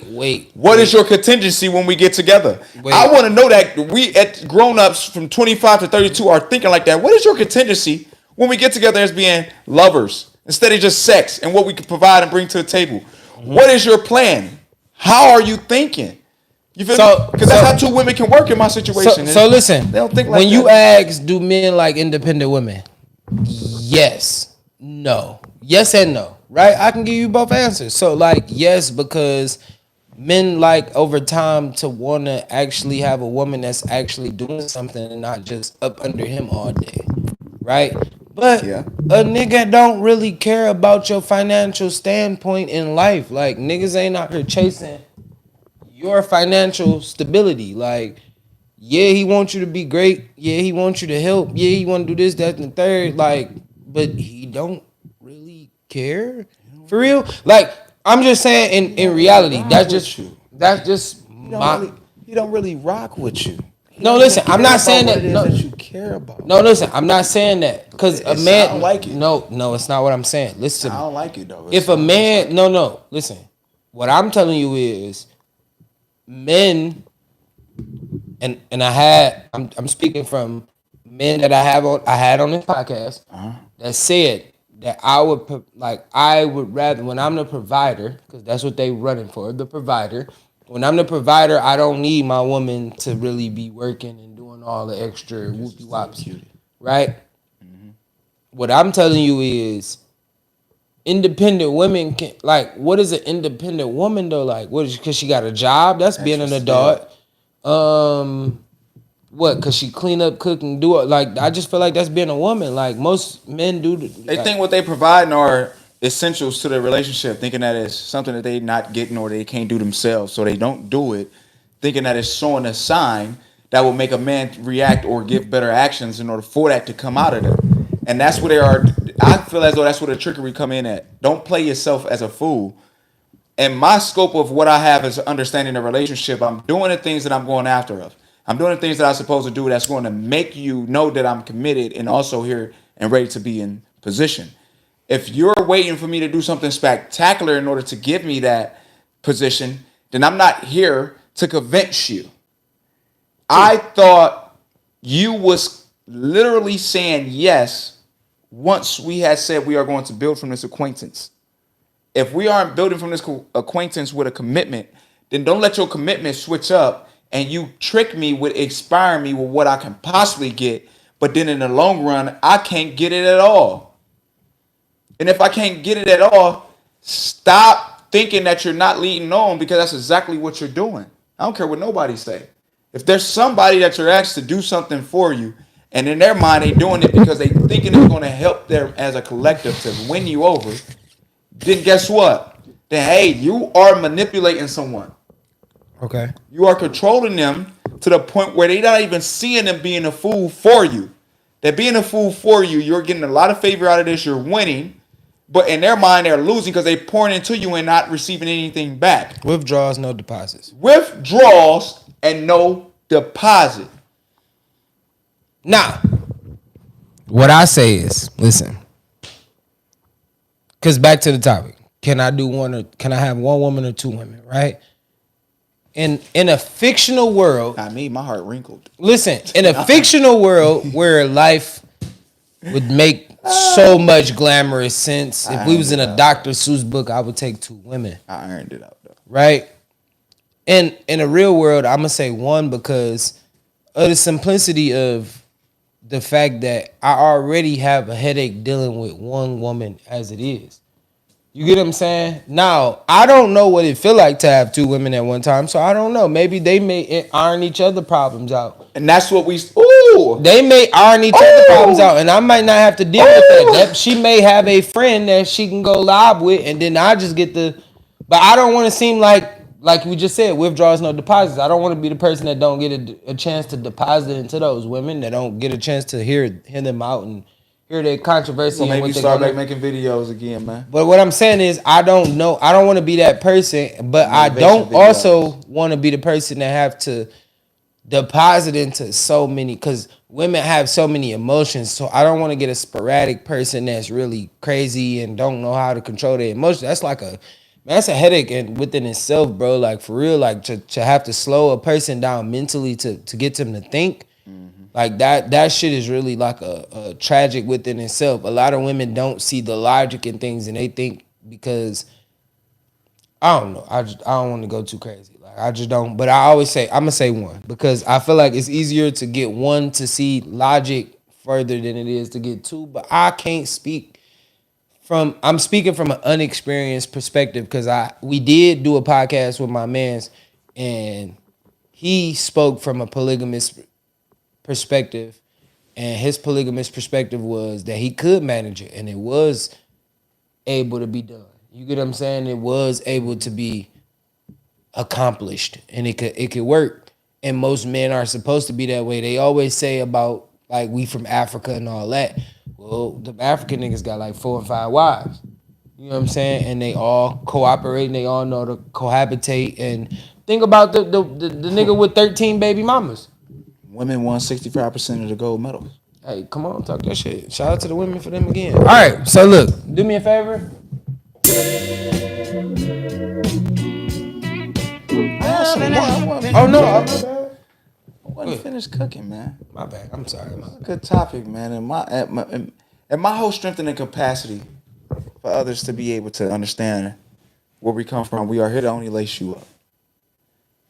What is your contingency when we get together? I want to know that we at grown-ups from 25 to 32 are thinking like that. What is your contingency when we get together as being lovers instead of just sex and what we can provide and bring to the table? What is your plan? How are you thinking? You feel me? Because that's how two women can work in my situation. So listen, they don't think like when that. you ask, do men like independent women? Yes, no, yes and no. Right? I can give you both answers. So like, yes, because men like over time to want to actually have a woman that's actually doing something and not just up under him all day. Right? But a nigga don't really care about your financial standpoint in life. Like, niggas ain't out here chasing your financial stability. Like, yeah, he wants you to be great. Yeah, he wants you to help. Yeah, he want to do this, that, and the third. Like, but he don't really care for real. Like, I'm just saying, in reality, that's just my. He don't really rock with you. No, listen, I'm not saying that. No, that you care about. No, listen, I'm not saying that because a man. I don't like it. No, it's not what I'm saying. Listen, I don't like it though. If a man, no, listen. What I'm telling you is, men, and I'm speaking from men that I had on this podcast that said that I would rather, when I'm the provider, because that's what they running for, the provider. When I'm the provider, I don't need my woman to really be working and doing all the extra whoopie wops, right? Mm-hmm. What I'm telling you is, independent women can, like, what is an independent woman though? Like, what is, because she got a job? That's being an adult. What? Because she clean up, cook, and do it. Like, I just feel like that's being a woman. Like, most men do. They think what they provide are essentials to their relationship, thinking that it's something that they not getting or they can't do themselves, so they don't do it, thinking that it's showing a sign that will make a man react or give better actions in order for that to come out of them. And that's where they are. I feel as though that's where the trickery come in at. Don't play yourself as a fool. And my scope of what I have is understanding the relationship. I'm doing the things that I'm going after of. I'm doing the things that I'm supposed to do that's going to make you know that I'm committed and also here and ready to be in position. If you're waiting for me to do something spectacular in order to give me that position, then I'm not here to convince you. I thought you was literally saying yes once we had said we are going to build from this acquaintance. If we aren't building from this acquaintance with a commitment, then don't let your commitment switch up and you trick me with inspiring me with what I can possibly get, but then in the long run, I can't get it at all. And if I can't get it at all, stop thinking that you're not leading on, because that's exactly what you're doing. I don't care what nobody say. If there's somebody that you're asked to do something for you, and in their mind they doing it because they thinking it's going to help them as a collective to win you over, then guess what? Then, hey, you are manipulating someone. Okay. You are controlling them to the point where they're not even seeing them being a fool for you. They're being a fool for you. You're getting a lot of favor out of this. You're winning. But in their mind, they're losing because they're pouring into you and not receiving anything back. Withdrawals, no deposits. Withdrawals and no deposit. Now, what I say is, listen, because back to the topic, can I have one woman or two women, right? In a fictional world, I mean, my heart wrinkled. listen, in a fictional world where life would make so much glamorous sense, if we was in a Dr. Seuss book, I would take two women. I ironed it out though. Right? And in a real world, I'm gonna say one because of the simplicity of the fact that I already have a headache dealing with one woman as it is. You get what I'm saying? Now, I don't know what it feel like to have two women at one time, so I don't know. Maybe they may iron each other problems out. And that's what They may iron each other problems out, and I might not have to deal with that. She may have a friend that she can go lob with, and then I just get the... But I don't want to seem like we just said, withdrawals, no deposits. I don't want to be the person that don't get a chance to deposit into those women, that don't get a chance to hear them out and hear their controversy. So and maybe what start back making videos again, man. But what I'm saying is, I don't know. I don't want to be that person, but I don't also want to be the person that have to deposit into so many, because women have so many emotions. So I don't want to get a sporadic person that's really crazy and don't know how to control their emotions. That's like that's a headache and within itself, bro. Like, for real, like to have to slow a person down mentally to get them to think. Like that shit is really like a tragic within itself. A lot of women don't see the logic in things, and they think because I don't know. I don't want to go too crazy. Like, I just don't. But I always say, I'm gonna say one, because I feel like it's easier to get one to see logic further than it is to get two. But I can't speak from. I'm speaking from an unexperienced perspective, because we did do a podcast with my man's, and he spoke from a polygamous perspective, and his polygamous perspective was that he could manage it, and it was able to be done. You get what I'm saying? It was able to be accomplished, and it could work. And most men are supposed to be that way. They always say about, like, we from Africa and all that. Well, the African niggas got like 4 and 5 wives. You know what I'm saying? And they all cooperate, and they all know to cohabitate. And think about the nigga with 13 baby mamas. Women won 65% of the gold medals. Hey, come on, talk that shit. Shout out to the women for them again. All right, so look, do me a favor. Oh no, my bad. I wasn't finished cooking, man. My bad. I'm sorry. Good topic, man. And my whole strengthening capacity for others to be able to understand where we come from. We are here to only lace you up.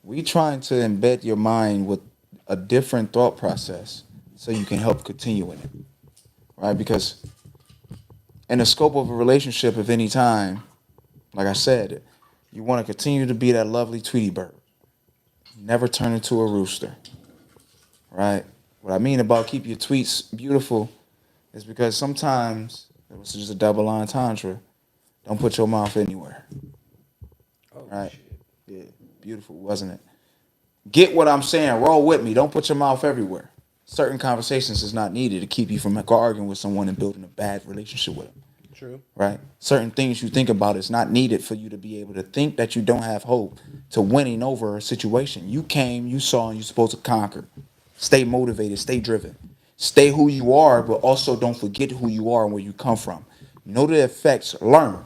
We trying to embed your mind with a different thought process so you can help continue in it, right? Because in the scope of a relationship of any time, like I said, you want to continue to be that lovely Tweety bird. Never turn into a rooster, right? What I mean about keep your tweets beautiful is because sometimes, it was just a double entendre, don't put your mouth anywhere, right? Shit. Yeah, beautiful, wasn't it? Get what I'm saying. Roll with me. Don't put your mouth everywhere. Certain conversations is not needed to keep you from arguing with someone and building a bad relationship with them. True. Right? Certain things you think about is not needed for you to be able to think that you don't have hope to winning over a situation. You came, you saw, and you're supposed to conquer. Stay motivated. Stay driven. Stay who you are, but also don't forget who you are and where you come from. Know the effects. Learn.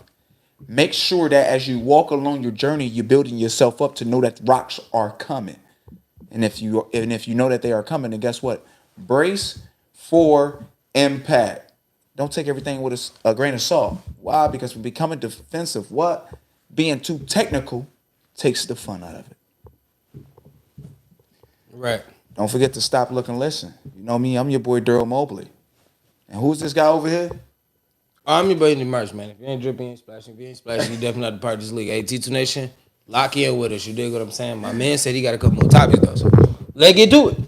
Make sure that as you walk along your journey, you're building yourself up to know that rocks are coming. And if you know that they are coming, then guess what? Brace for impact. Don't take everything with a grain of salt. Why? Because we're becoming defensive. What? Being too technical takes the fun out of it. Right. Don't forget to stop, look, and listen. You know me, I'm your boy Daryl Mobley. And who's this guy over here? I'm your boy Dmarks, man. If you ain't dripping, you ain't splashing. If you ain't splashing, you definitely not the part of this league. Hey, T2 Nation, lock in with us. You dig what I'm saying? My man said he got a couple more topics, though. So let's get to it.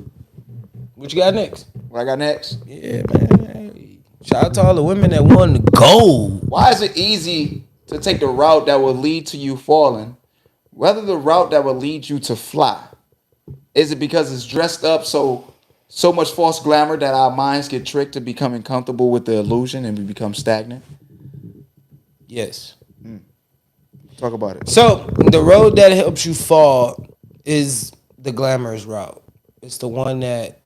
What you got next? What I got next? Yeah, man. Hey, shout out to all the women that won the gold. Why is it easy to take the route that will lead to you falling, rather the route that will lead you to fly? Is it because it's dressed up so much false glamour that our minds get tricked to becoming comfortable with the illusion and we become stagnant? Yes. Talk about it. So the road that helps you fall is the glamorous route. It's the one that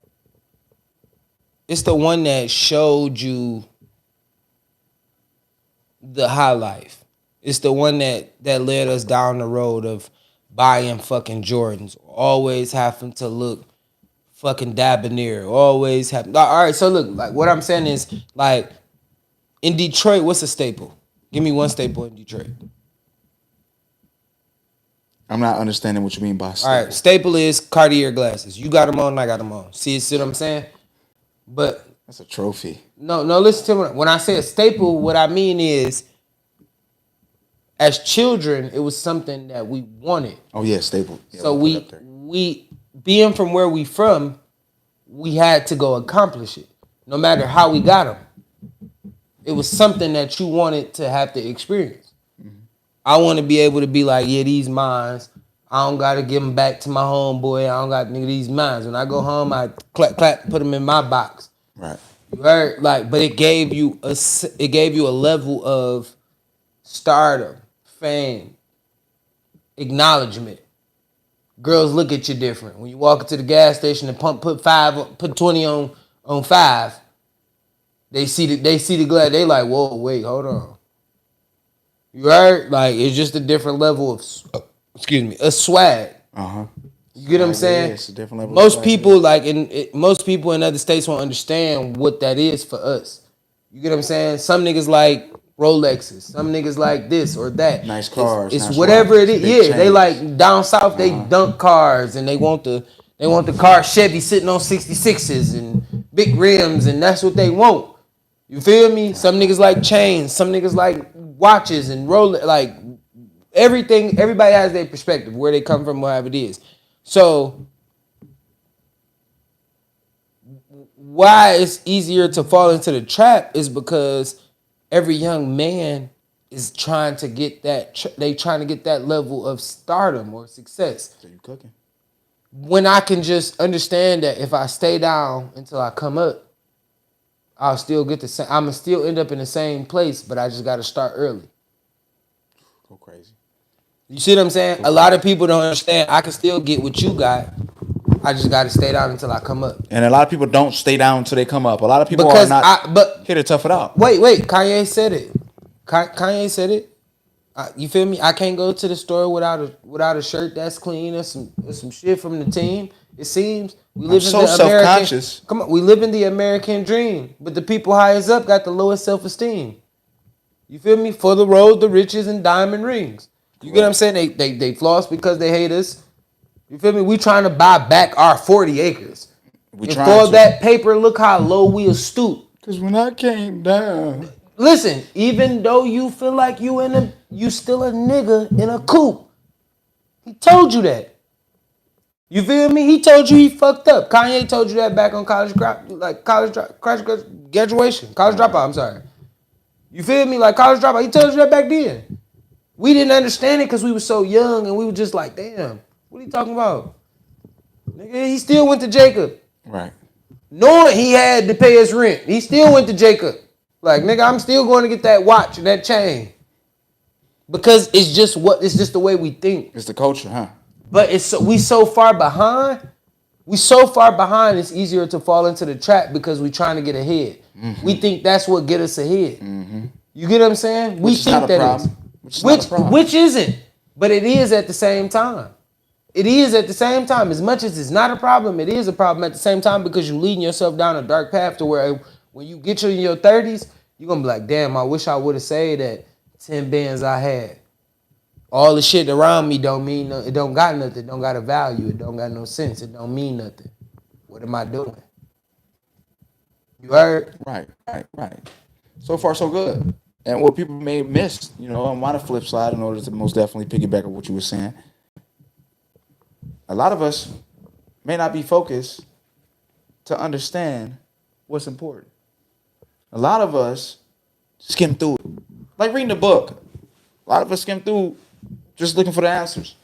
It's the one that showed you the high life. It's the one that led us down the road of buying fucking Jordans, always having to look fucking debonair, always having. All right, so look, like what I'm saying is, like in Detroit, what's a staple? Give me one staple in Detroit. I'm not understanding what you mean by staple. All right, staple is Cartier glasses. You got them on, I got them on. See what I'm saying? But that's a trophy. No, listen to me. When I say a staple, what I mean is, as children, it was something that we wanted. Oh yeah, staple. Yeah, so we being from where we from, we had to go accomplish it. No matter how we got them, it was something that you wanted to have to experience. Mm-hmm. I want to be able to be like, yeah, these mines. I don't gotta give them back to my homeboy. I don't got nigga these mines. When I go home, I clap, put them in my box. Right. Right. Like, but it gave you a level of stardom, fame, acknowledgement. Girls look at you different. When you walk into the gas station and put 20 on 5, they see the glass, they like, whoa, wait, hold on. You heard? Like, it's just a different level of a swag. Uh-huh. You get what I'm saying? Yeah, it's a different level. Most people most people in other states won't understand what that is for us. You get what I'm saying? Some niggas like Rolexes. Some niggas like this or that. Nice cars. It's nice whatever it is. Yeah, chains. They like down south. They dunk cars and they want the car Chevy sitting on 66s and big rims and that's what they want. You feel me? Some niggas like chains. Some niggas like watches and Rolex. Like everything. Everybody has their perspective where they come from, whatever it is. So, why it's easier to fall into the trap is because every young man is trying to get that. They trying to get that level of stardom or success. So you cooking? When I can just understand that if I stay down until I come up, I'll still get the same. I'ma still end up in the same place, but I just got to start early. Go crazy. You see what I'm saying? A lot of people don't understand. I can still get what you got. I just got to stay down until I come up. And a lot of people don't stay down until they come up. A lot of people because are not here to tough it out. Wait. Kanye said it. Kanye said it. You feel me? I can't go to the store without a shirt that's clean or some shit from the team. It seems we live self-conscious. Come on, we live in the American dream, but the people highest up got the lowest self-esteem. You feel me? For the road, the riches, and diamond rings. You get what I'm saying? They floss because they hate us. You feel me? We trying to buy back our 40 acres. And for that paper, look how low we'll stoop. Because when I came down. Listen, even though you feel like you still a nigga in a coupe. He told you that. You feel me? He told you he fucked up. Kanye told you that back on college graduation. College dropout, I'm sorry. You feel me? Like college dropout. He told you that back then. We didn't understand it because we were so young and we were just like, damn, what are you talking about? Nigga, he still went to Jacob. Right. Knowing he had to pay his rent. He still went to Jacob. Like, nigga, I'm still going to get that watch and that chain. Because it's just the way we think. It's the culture, huh? But we so far behind. We so far behind, it's easier to fall into the trap because we're trying to get ahead. Mm-hmm. We think that's what get us ahead. Mm-hmm. You get what I'm saying? We think that is. Which isn't, but it is at the same time. It is at the same time. As much as it's not a problem, it is a problem at the same time because you're leading yourself down a dark path to where when you get in your 30s, you're going to be like, damn, I wish I would have saved that 10 bands I had. All the shit around me don't mean nothing. It don't got nothing. It don't got a value. It don't got no sense. It don't mean nothing. What am I doing? You heard? Right. So far, so good. And what people may miss, on the flip side, in order to most definitely piggyback on what you were saying, a lot of us may not be focused to understand what's important. A lot of us skim through it. Like reading a book. A lot of us skim through just looking for the answers.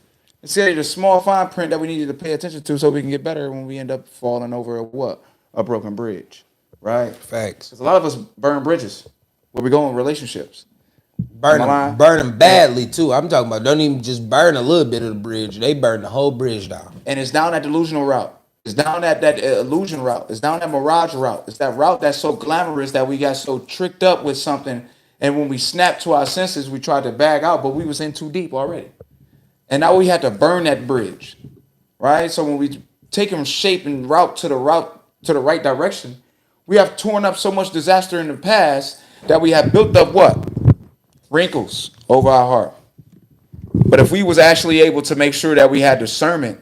Instead of the small fine print that we needed to pay attention to so we can get better when we end up falling over a broken bridge. Right? Facts. Because a lot of us burn bridges. Where we go in relationships. Burn them badly, too. I'm talking about don't even just burn a little bit of the bridge. They burn the whole bridge down. And it's down that delusional route. It's down that illusion route. It's down that mirage route. It's that route that's so glamorous that we got so tricked up with something. And when we snapped to our senses, we tried to bag out, but we was in too deep already. And now we had to burn that bridge, right? So when we take them shape and route to the right direction, we have torn up so much disaster in the past that we have built up what? Wrinkles over our heart. But if we was actually able to make sure that we had discernment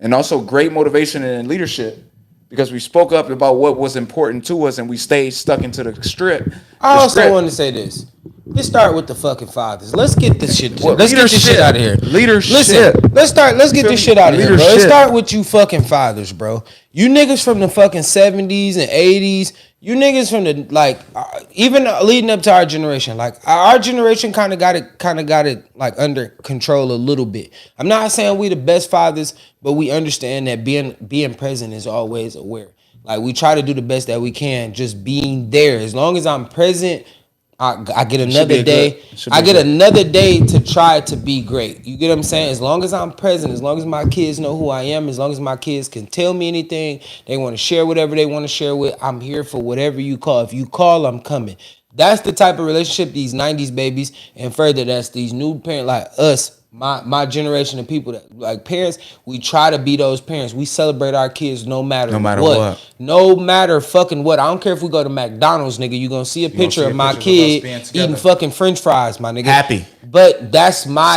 and also great motivation and leadership, because we spoke up about what was important to us and we stayed stuck into the script. I also want to say this. Let's start with the fucking fathers. Let's get this shit. Let's get this shit out of here. Leadership. Listen, let's get this shit out of here, bro. Let's start with you fucking fathers, bro. You niggas from the fucking 70s and 80s. You niggas from the even leading up to our generation. Like our generation kind of got it like under control a little bit. I'm not saying we the best fathers, but we understand that being present is always aware. Like we try to do the best that we can, just being there. As long as I'm present, I get another day. I get another day to try to be great. You get what I'm saying? As long as I'm present, as long as my kids know who I am, as long as my kids can tell me anything, they want to share whatever they want to share with, I'm here for whatever you call. If you call, I'm coming. That's the type of relationship these 90s babies, and further, that's these new parents like us. My generation of people that like parents, we try to be those parents. We celebrate our kids no matter what. No matter fucking what. I don't care if we go to McDonald's, nigga. You gonna see a picture of my kid eating fucking French fries, my nigga. Happy. But that's my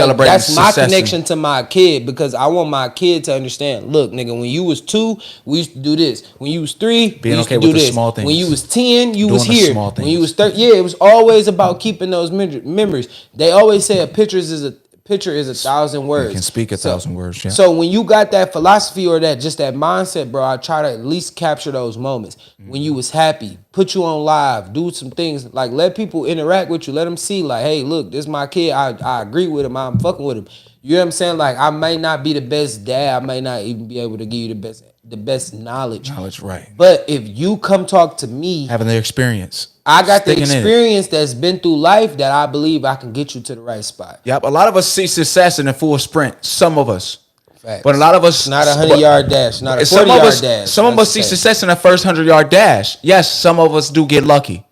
connection to my kid, because I want my kid to understand. Look, nigga, when you was 2, we used to do this. When you was 3, we used to do this. Small things. When you was 10, you was here. When you was 30, it was always about keeping those memories. They always say a picture is a 1,000 words. You can speak 1,000 words. Yeah. So when you got that philosophy or that mindset, bro, I try to at least capture those moments. When you was happy, put you on live, do some things, like let people interact with you, let them see like, hey, look, this is my kid. I agree with him. I'm fucking with him. You know what I'm saying? Like I may not be the best dad. I may not even be able to give you the best knowledge. Right. But if you come talk to me, having the experience. I got the experience that's been through life that I believe I can get you to the right spot. Yep. A lot of us see success in a full sprint. Some of us. Facts. But a lot of us. Not a 100-yard dash. Not a 40-yard dash. Some of us see success in the first 100-yard dash. Yes, some of us do get lucky.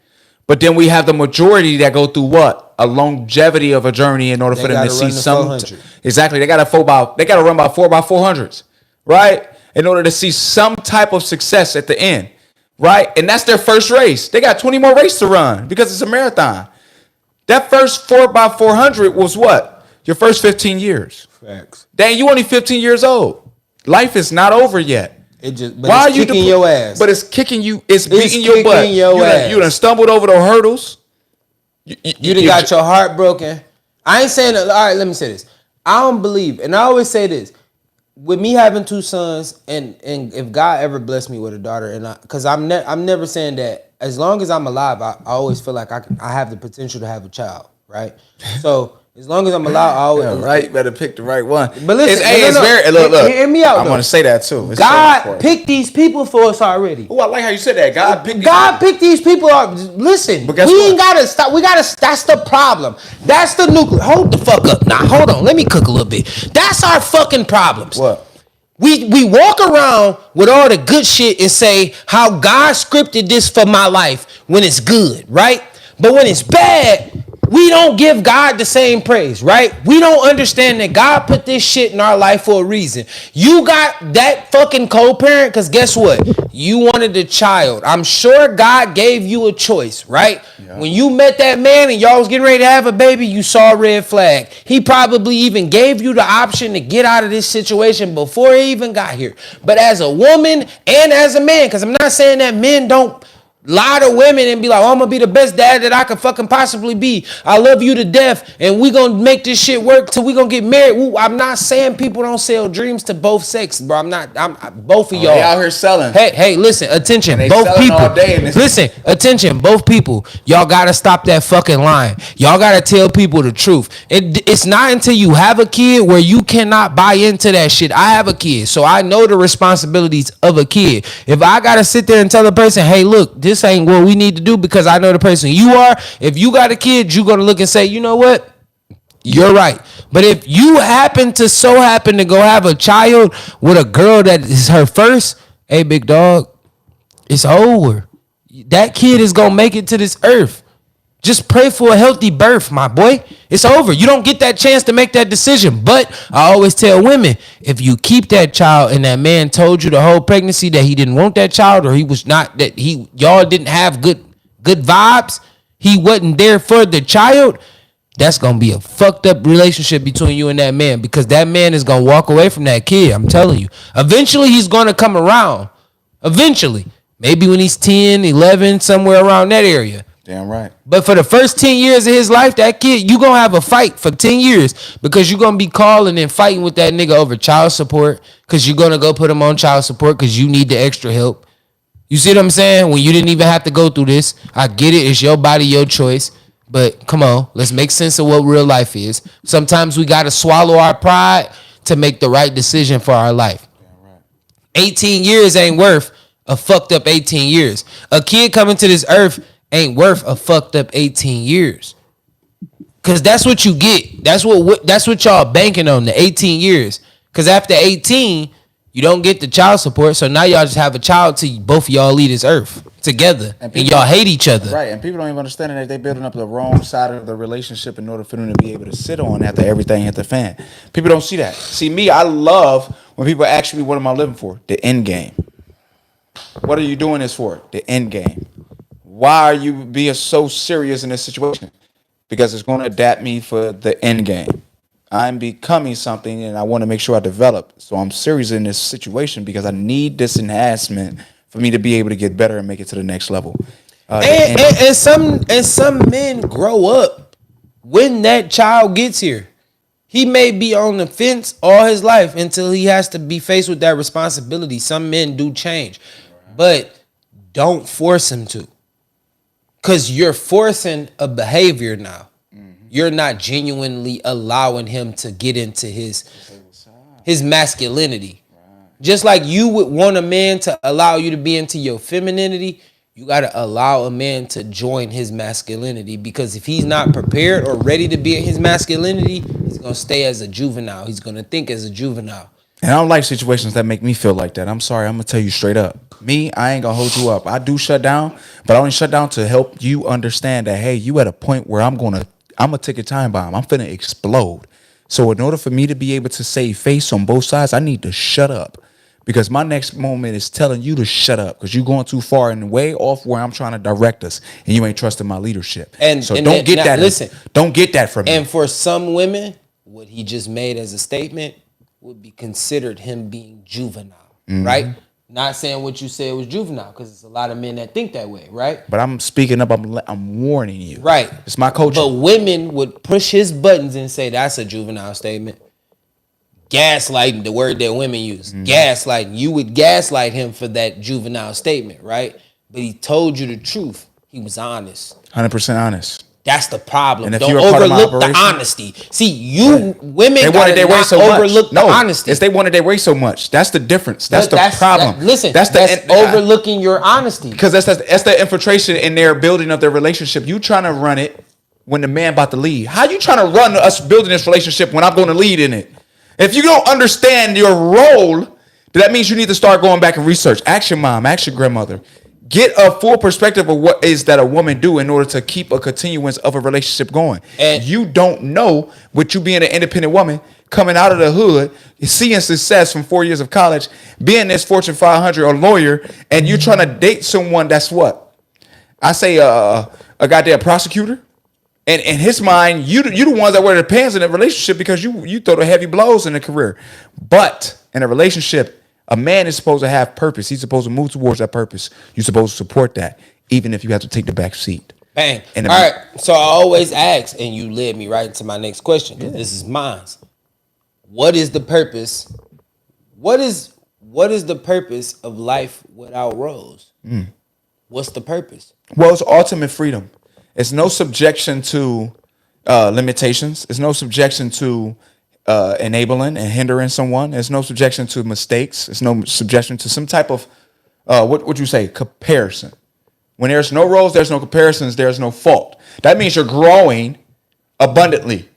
But then we have the majority that go through what? A longevity of a journey in order for them to see something. Exactly. They got to run by 4x400s. Right? In order to see some type of success at the end. Right? And that's their first race. They got 20 more races to run because it's a marathon. That first 4x400 was what? Your first 15 years. Facts. Dang, you only 15 years old. Life is not over yet. It's kicking your ass. But it's kicking you. It's beating your butt. You done stumbled over the hurdles. You done got your heart broken. I ain't saying that. All right, let me say this. I don't believe, and I always say this. With me having 2 sons, and if God ever blessed me with a daughter, because I'm never saying that as long as I'm alive, I always feel like I have the potential to have a child, right? So as long as I'm alive, I always right. Better pick the right one. But listen, look. Hear me out. I want to say that too. It's God picked these people for us already. Oh, I like how you said that. God picked these people up. Listen, ain't gotta stop. We gotta. That's the problem. That's the nuclear. Hold the fuck up. Now, hold on. Let me cook a little bit. That's our fucking problems. What? We walk around with all the good shit and say how God scripted this for my life when it's good, right? But when it's bad, we don't give God the same praise, right? We don't understand that God put this shit in our life for a reason. You got that fucking co-parent because guess what? You wanted a child. I'm sure God gave you a choice, right? Yeah. When you met that man and y'all was getting ready to have a baby, you saw a red flag. He probably even gave you the option to get out of this situation before he even got here. But as a woman and as a man, because I'm not saying that men don't lie to women and be like, oh, I'm gonna be the best dad that I could fucking possibly be. I love you to death, and we gonna make this shit work till we gonna get married. I'm not saying people don't sell dreams to both sexes, bro. I'm both of y'all. They out here selling. Hey, listen, attention, both people. Listen, attention, both people. Y'all gotta stop that fucking lying. Y'all gotta tell people the truth. It's not until you have a kid where you cannot buy into that shit. I have a kid, so I know the responsibilities of a kid. If I gotta sit there and tell a person, hey, look, this ain't what we need to do because I know the person you are. If you got a kid, you're going to look and say, you know what? You're right. But if you happen to go have a child with a girl that is her first, hey, big dog, it's over. That kid is gonna make it to this earth. Just pray for a healthy birth, my boy. It's over. You don't get that chance to make that decision. But I always tell women, if you keep that child and that man told you the whole pregnancy that he didn't want that child, or he was not, that y'all didn't have good vibes, he wasn't there for the child, that's gonna be a fucked up relationship between you and that man, because that man is gonna walk away from that kid. I'm telling you. Eventually he's gonna come around. Eventually. Maybe when he's 10, 11, somewhere around that area. Damn right. But for the first 10 years of his life, that kid, you going to have a fight for 10 years because you're going to be calling and fighting with that nigga over child support, because you're going to go put him on child support because you need the extra help. You see what I'm saying? When you didn't even have to go through this. I get it. It's your body, your choice. But come on, let's make sense of what real life is. Sometimes we got to swallow our pride to make the right decision for our life. 18 years ain't worth a fucked up 18 years. A kid coming to this earth ain't worth a fucked up 18 years. Cause that's what you get. That's what y'all banking on, the 18 years. Cause after 18, you don't get the child support. So now y'all just have a child till both of y'all leave this earth together. And y'all hate each other. Right. And people don't even understand that they're building up the wrong side of the relationship in order for them to be able to sit on after everything hit the fan. People don't see that. See, me, I love when people ask me, what am I living for? The end game. What are you doing this for? The end game. Why are you being so serious in this situation? Because it's going to adapt me for the end game. I'm becoming something and I want to make sure I develop. So I'm serious in this situation because I need this enhancement for me to be able to get better and make it to the next level. And some men grow up when that child gets here. He may be on the fence all his life until he has to be faced with that responsibility. Some men do change, but don't force him to. Because you're forcing a behavior now. Mm-hmm. You're not genuinely allowing him to get into his masculinity. Right. Just like you would want a man to allow you to be into your femininity, you got to allow a man to join his masculinity. Because if he's not prepared or ready to be in his masculinity, he's going to stay as a juvenile. He's going to think as a juvenile. And I don't like situations that make me feel like that. I'm sorry. I'm going to tell you straight up. Me, I ain't going to hold you up. I do shut down, but I only shut down to help you understand that, hey, you at a point where I'm going to take a time bomb. I'm finna explode. So in order for me to be able to save face on both sides, I need to shut up. Because my next moment is telling you to shut up because you're going too far and way off where I'm trying to direct us, and you ain't trusting my leadership. And so don't get that. Listen, don't get that from me. And for some women, what he just made as a statement would be considered him being juvenile, right? Not saying what you said was juvenile, because there's a lot of men that think that way, right? But I'm speaking up. I'm warning you. Right. It's my coaching. But women would push his buttons and say that's a juvenile statement. Gaslighting, the word that women use. Gaslighting. You would gaslight him for that juvenile statement, right? But he told you the truth. He was honest. 100% honest. That's the problem. And if don't you're a part of my overlook the honesty. See, women they wanted their way so overlook much. the honesty. It's they wanted their way so much. That's the difference. That's the problem. That's overlooking your honesty. Because that's the infiltration in their building of their relationship. You trying to run it when the man about to leave. How you trying to run us building this relationship when I'm going to lead in it? If you don't understand your role, that means you need to start going back and research. Ask your mom, ask your grandmother. Get a full perspective of what is that a woman do in order to keep a continuance of a relationship going. And you don't know, with you being an independent woman, coming out of the hood, seeing success from 4 years of college, being this Fortune 500 or lawyer, and you're trying to date someone that's what? I say a goddamn prosecutor. And in his mind, you the ones that wear the pants in a relationship because you throw the heavy blows in a career. But in a relationship, a man is supposed to have purpose. He's supposed to move towards that purpose. You're supposed to support that, even if you have to take the back seat. Bang. All right. So I always ask, and you led me right into my next question. Yeah. This is mine. What is the purpose? What is the purpose of life without roles? What's the purpose? Well, it's ultimate freedom. It's no subjection to limitations. It's no subjection to enabling and hindering someone. There's no subjection to mistakes. There's no subjection to some type of what would you say, comparison. When there's no roles, there's no comparisons, there's no fault. That means you're growing abundantly.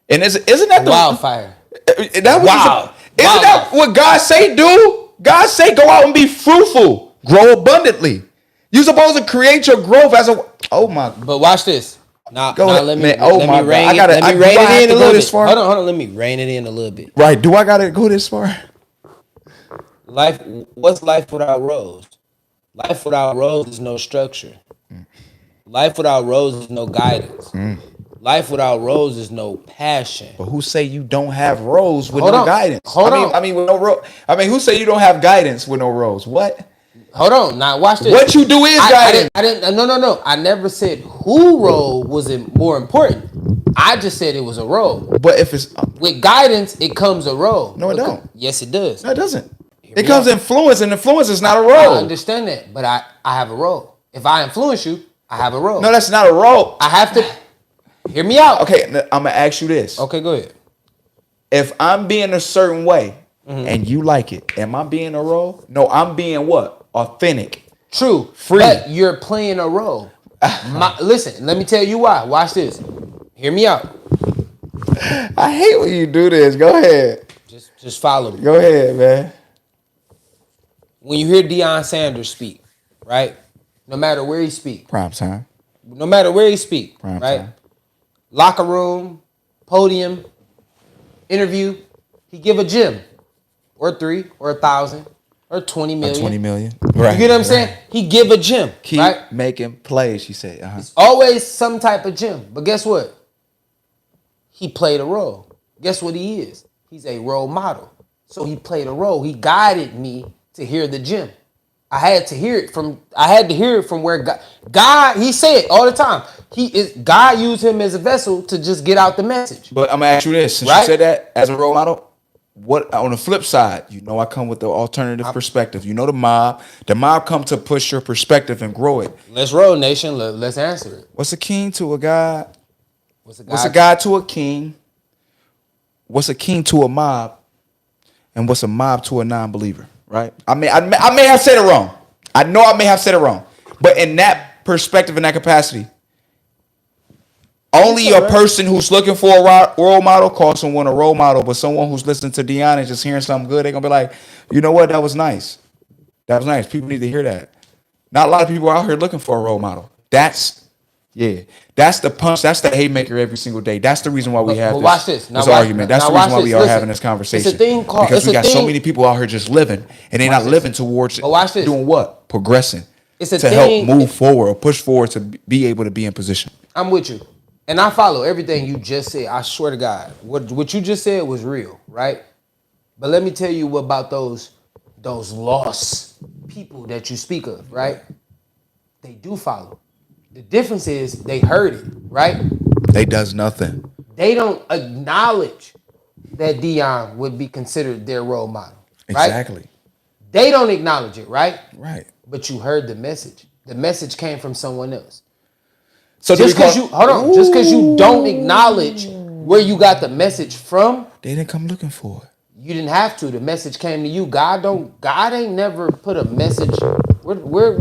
And isn't that the wildfire? Isn't that what God say do? God say go out and be fruitful, grow abundantly. You're supposed to create your growth as a. Oh my. But watch this. Now, Go ahead, let me man. let me rein it. Let me rein it in a little bit. Hold on. Let me rein it in a little bit. Right? Do I gotta go this far? Life. What's life without Rose? Life without Rose is no structure. Life without Rose is no guidance. Life without Rose is no passion. But who say you don't have roles with Hold no on. guidance? Hold on. I mean, with no role. I mean, who say you don't have guidance with no roles? What? Hold on. Now watch this. What you do is guidance. I didn't. No. I never said who role was more important. I just said it was a role. But if it's With guidance, it comes a role. No, it don't. Yes, it does. No, it doesn't. It comes influence, and influence is not a role. I understand that, but I have a role. If I influence you, I have a role. No, that's not a role. I have to hear me out. Okay, I'm gonna ask you this. Okay, go ahead. If I'm being a certain way and you like it, am I being a role? No, I'm being what? Authentic. True. Free. But you're playing a role. Listen, let me tell you why. Watch this. Hear me out. I hate when you do this. Go ahead. Just follow me. Go ahead, man. When you hear Deion Sanders speak, right? No matter where he speak. Prime time. No matter where he speak, Prime right? time. Locker room, podium, interview, he give a gym. Or 3, or 1,000, or 20 million. 20 million. Right. You get what I'm saying? He give a gym. Keep right? making plays, she said. It's always some type of gym. But guess what? He played a role. Guess what he is? He's a role model. So he played a role. He guided me to hear the gym. I had to hear it from where God, he said all the time. God used him as a vessel to just get out the message. But I'm gonna ask you this: since you said that as a role model, what on the flip side? You know, I come with the alternative perspective. You know, the mob come to push your perspective and grow it. Let's roll, nation. Let's answer it. What's a king to a god? What's a god to a king? What's a king to a mob? And what's a mob to a non-believer? Right? I may have said it wrong. I know I may have said it wrong. But in that perspective, in that capacity, only a person who's looking for a role model calls someone a role model. But someone who's listening to Deion and just hearing something good, they're going to be like, you know what? That was nice. That was nice. People need to hear that. Not a lot of people are out here looking for a role model. That's the punch. That's the haymaker every single day. That's the reason why we have this argument. That's the reason why we are having this conversation. Because we got so many people out here just living, and they're not living towards doing what? Progressing. To help move forward or push forward to be able to be in position. I'm with you. And I follow everything you just said. I swear to God. What you just said was real, right? But let me tell you about those lost people that you speak of, right? They do follow. The difference is they heard it, right? They does nothing. They don't acknowledge that Deion would be considered their role model, right? Exactly. They don't acknowledge it, right? Right. But you heard the message. The message came from someone else. So just because you don't acknowledge where you got the message from, they didn't come looking for it. You didn't have to. The message came to you. God ain't never put a message. Where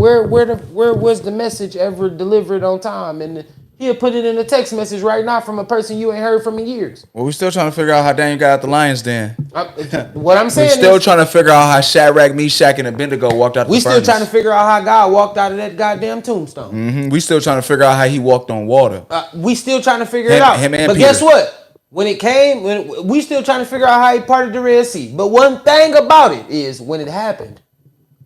was the message ever delivered on time? And he'll put it in a text message right now from a person you ain't heard from in years. Well, we're still trying to figure out how Daniel got out the lion's den. What I'm saying we're still trying to figure out how Shadrach, Meshach, and Abednego walked out the furnace. We still trying to figure out how God walked out of that goddamn tombstone. Mm-hmm. We still trying to figure out how he walked on water. We still trying to figure it out. But guess what? When we still trying to figure out how he parted the Red Sea. But one thing about it is when it happened,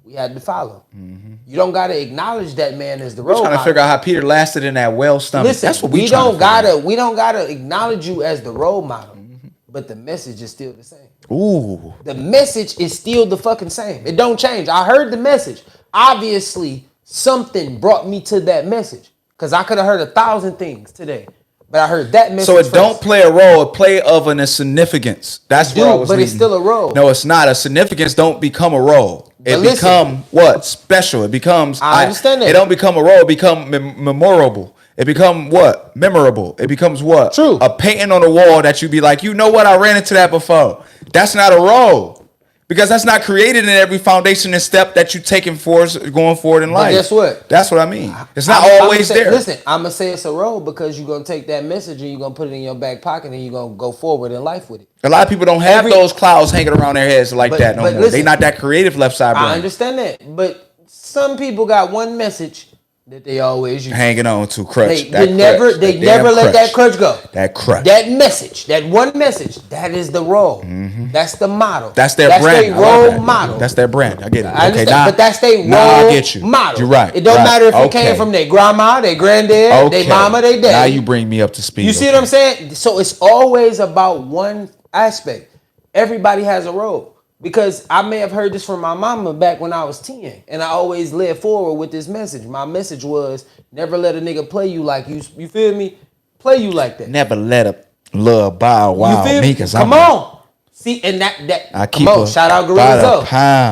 we had to follow. Mm-hmm. You don't gotta acknowledge that man as the role model. We're trying to figure out how Peter lasted in that well stomach. Listen, that's what we don't gotta acknowledge you as the role model. Mm-hmm. But the message is still the same. Ooh. The message is still the fucking same. It don't change. I heard the message. Obviously, something brought me to that message. Because I could have heard 1,000 things today. But I heard that message. So it don't play a role, it play of a significance. That's where I was leading. It's still a role. No, it's not. A significance don't become a role. It become what? Special. It becomes I understand that. It don't become a role, it become memorable. It become what? Memorable. It becomes what? True. A painting on the wall that you be like, you know what? I ran into that before. That's not a role. Because that's not created in every foundation and step that you taking going forward in life. Guess what? That's what I mean. It's not I'm always there. Listen, I'm gonna say it's a road because you're gonna take that message and you're gonna put it in your back pocket and you're gonna go forward in life with it. A lot of people don't have those clouds hanging around their heads like that no more. Listen, they not that creative left side brain. I understand that, but some people got one message that they always use. Hanging on to crutch. They never let that crutch go. That crutch. That message, that one message, that is the role. Mm-hmm. That's the model. That's their brand. Their role model. That's their brand. I get it. I understand, but that's their role I get you. model. You're right. It don't matter if it came from their grandma, their granddad, their mama, their dad. Now you bring me up to speed. You see what I'm saying? So it's always about one aspect. Everybody has a role. Because I may have heard this from my mama back when I was 10. And I always led forward with this message. My message was, never let a nigga play you like you feel me? Play you like that. Never let a love bow wow me. Come on. See, and that I keep come on, shout out Gorilla Zoe.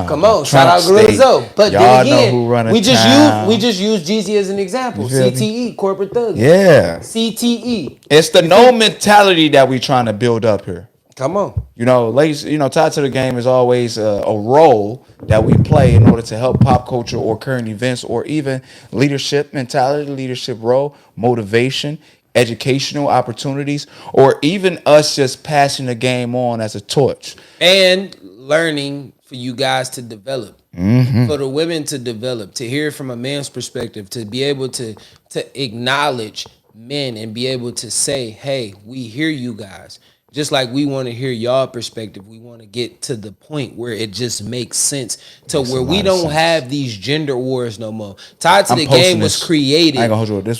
Come on, shout out Gorilla Zoe. But y'all then again, know who run we just use Jeezy as an example. CTE, corporate thug. Yeah. CTE. It's the no mentality that we trying to build up here. Come on. You know, ladies, tied to the game is always a role that we play in order to help pop culture or current events or even leadership mentality, leadership role, motivation, educational opportunities, or even us just passing the game on as a torch. And learning for you guys to develop. Mm-hmm. For the women to develop, to hear from a man's perspective, to be able to acknowledge men and be able to say, hey, we hear you guys. Just like we want to hear y'all perspective, we want to get to the point where it just makes sense to where we don't have these gender wars no more. Tied to the Game was created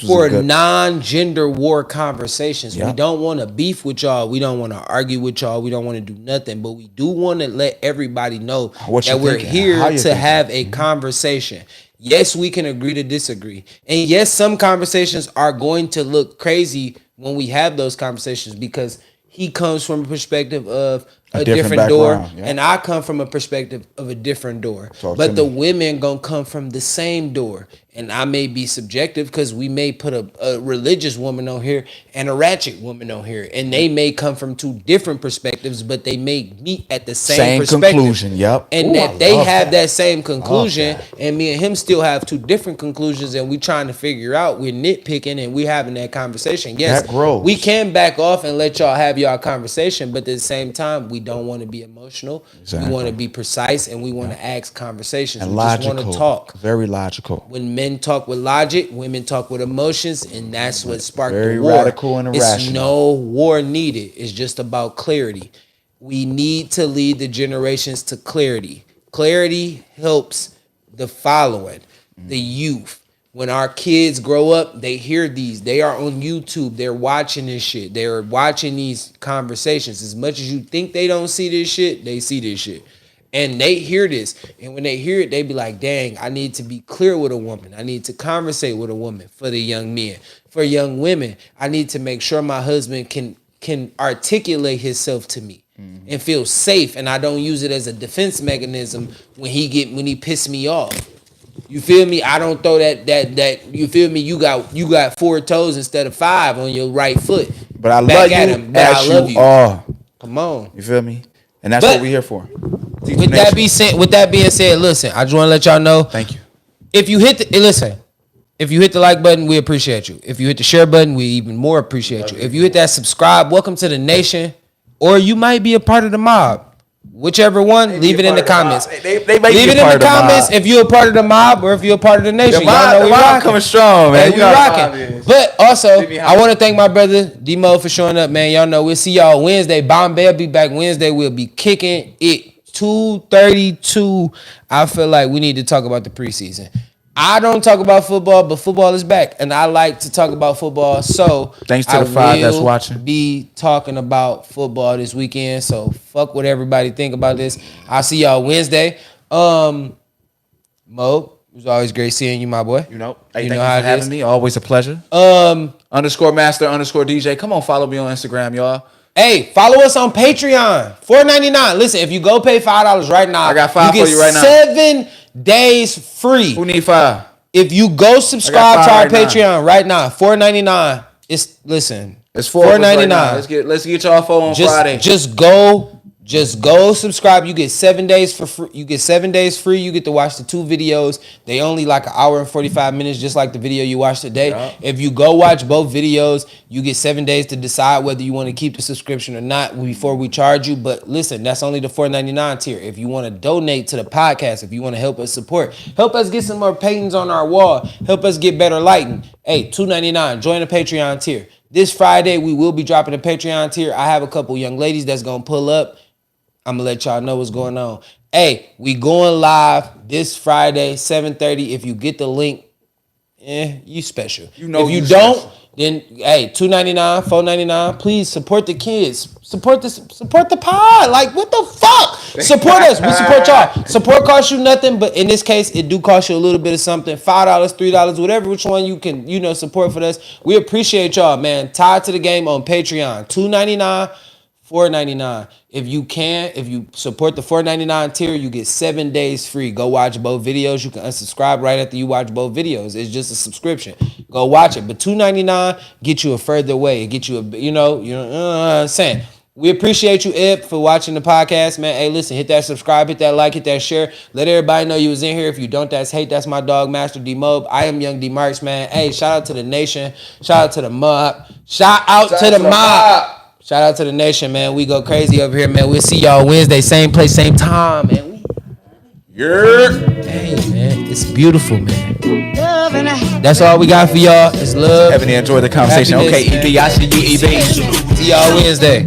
for non-gender war conversations. Yeah. We don't want to beef with y'all. We don't want to argue with y'all. We don't want to do nothing. But we do want to let everybody know that we're here to have a conversation. Yes, we can agree to disagree. And yes, some conversations are going to look crazy when we have those conversations because he comes from a perspective of a different door, and I come from a perspective of a different door. But the women gonna come from the same door, and I may be subjective because we may put a religious woman on here and a ratchet woman on here, and they may come from two different perspectives, but they may meet at the same perspective. Conclusion. Yep. And that they have that same conclusion, and me and him still have two different conclusions, and we trying to figure out. We're nitpicking, and we having that conversation. Yes, we can back off and let y'all have y'all conversation, but at the same time, we don't want to be emotional. Exactly. We want to be precise, and we want to ask conversations. And we logical. just want to talk. Very logical. When men talk with logic, women talk with emotions, and that's what sparked very the war. Radical and irrational. It's no war needed. It's just about clarity. We need to lead the generations to clarity. Clarity helps the following, the youth. When our kids grow up, they hear these. They are on YouTube. They're watching this shit. They're watching these conversations. As much as you think they don't see this shit, they see this shit. And they hear this. And when they hear it, they be like, dang, I need to be clear with a woman. I need to conversate with a woman. For the young men. For young women, I need to make sure my husband can articulate himself to me and feel safe. And I don't use it as a defense mechanism when he piss me off. You feel me? I don't throw that. You feel me? You got 4 toes instead of 5 on your right foot. But I love you. I love you. Oh, come on. You feel me? And that's what we're here for. With that being said, listen. I just want to let y'all know. Thank you. If you hit the like button, we appreciate you. If you hit the share button, we even more appreciate you. If you hit that subscribe, welcome to the nation, or you might be a part of the mob. Whichever one, leave it in the comments. Leave it in the comments if you're a part of the mob or if you're a part of the nation. Y'all know we rocking. Coming strong, man. Hey, we rocking. But also, I want to thank my brother D-Mo for showing up, man. Y'all know we'll see y'all Wednesday. Bombay will be back Wednesday. We'll be kicking it 2:32. I feel like we need to talk about the preseason. I don't talk about football, but football is back, and I like to talk about football. So thanks to the 5 that's watching. Be talking about football this weekend. So fuck what everybody think about this. I'll see y'all Wednesday. Mo, it was always great seeing you, my boy. Hey, thank you for having me. Always a pleasure. _master_DJ. Come on, follow me on Instagram, y'all. Hey, follow us on Patreon. $4.99. Listen, if you go pay $5 right now, I got 5 for you right now. 7 days free. Who need 5? If you go subscribe to our Patreon right now, $4.99. It's $4.99. Let's get y'all 4 on Friday. Just go Just go subscribe. You get 7 days for free. You get 7 days free. You get to watch the 2 videos. They only like an hour and 45 minutes, just like the video you watched today. Yeah. If you go watch both videos, you get 7 days to decide whether you want to keep the subscription or not before we charge you. But listen, that's only the $4.99 tier. If you want to donate to the podcast, if you want to help us support, help us get some more paintings on our wall, help us get better lighting. Hey, $2.99. Join the Patreon tier. This Friday, we will be dropping a Patreon tier. I have a couple young ladies that's going to pull up. I'm going to let y'all know what's going on. Hey, we going live this Friday, 7:30. If you get the link, you special. You know, if you don't, special. Then, hey, $2.99, $4.99. Please support the kids. Support the pod. Like, what the fuck? Support us. We support y'all. Support costs you nothing, but in this case, it do cost you a little bit of something. $5, $3, whatever, which one you can, support for us. We appreciate y'all, man. Tied to the game on Patreon. $2.99. $4.99. If you support the $4.99 tier, you get 7 days free. Go watch both videos. You can unsubscribe right after you watch both videos. It's just a subscription. Go watch it. But $2.99 get you a further way. It get you I'm saying. We appreciate you, Ip, for watching the podcast, man. Hey, listen, hit that subscribe, hit that like, hit that share. Let everybody know you was in here. If you don't, that's hate. That's my dog, Master D-Mob. I am Young Dmarks, man. Hey, shout out to the nation. Shout out to the mob. Shout out to the mob. Shout out to the nation, man. We go crazy over here, man. We'll see y'all Wednesday, same place, same time, man. Hey, man, it's beautiful, man. That's all we got for y'all. It's love. Ebony, enjoy the conversation. Happiness, okay, EB, I see you, EB. See y'all Wednesday.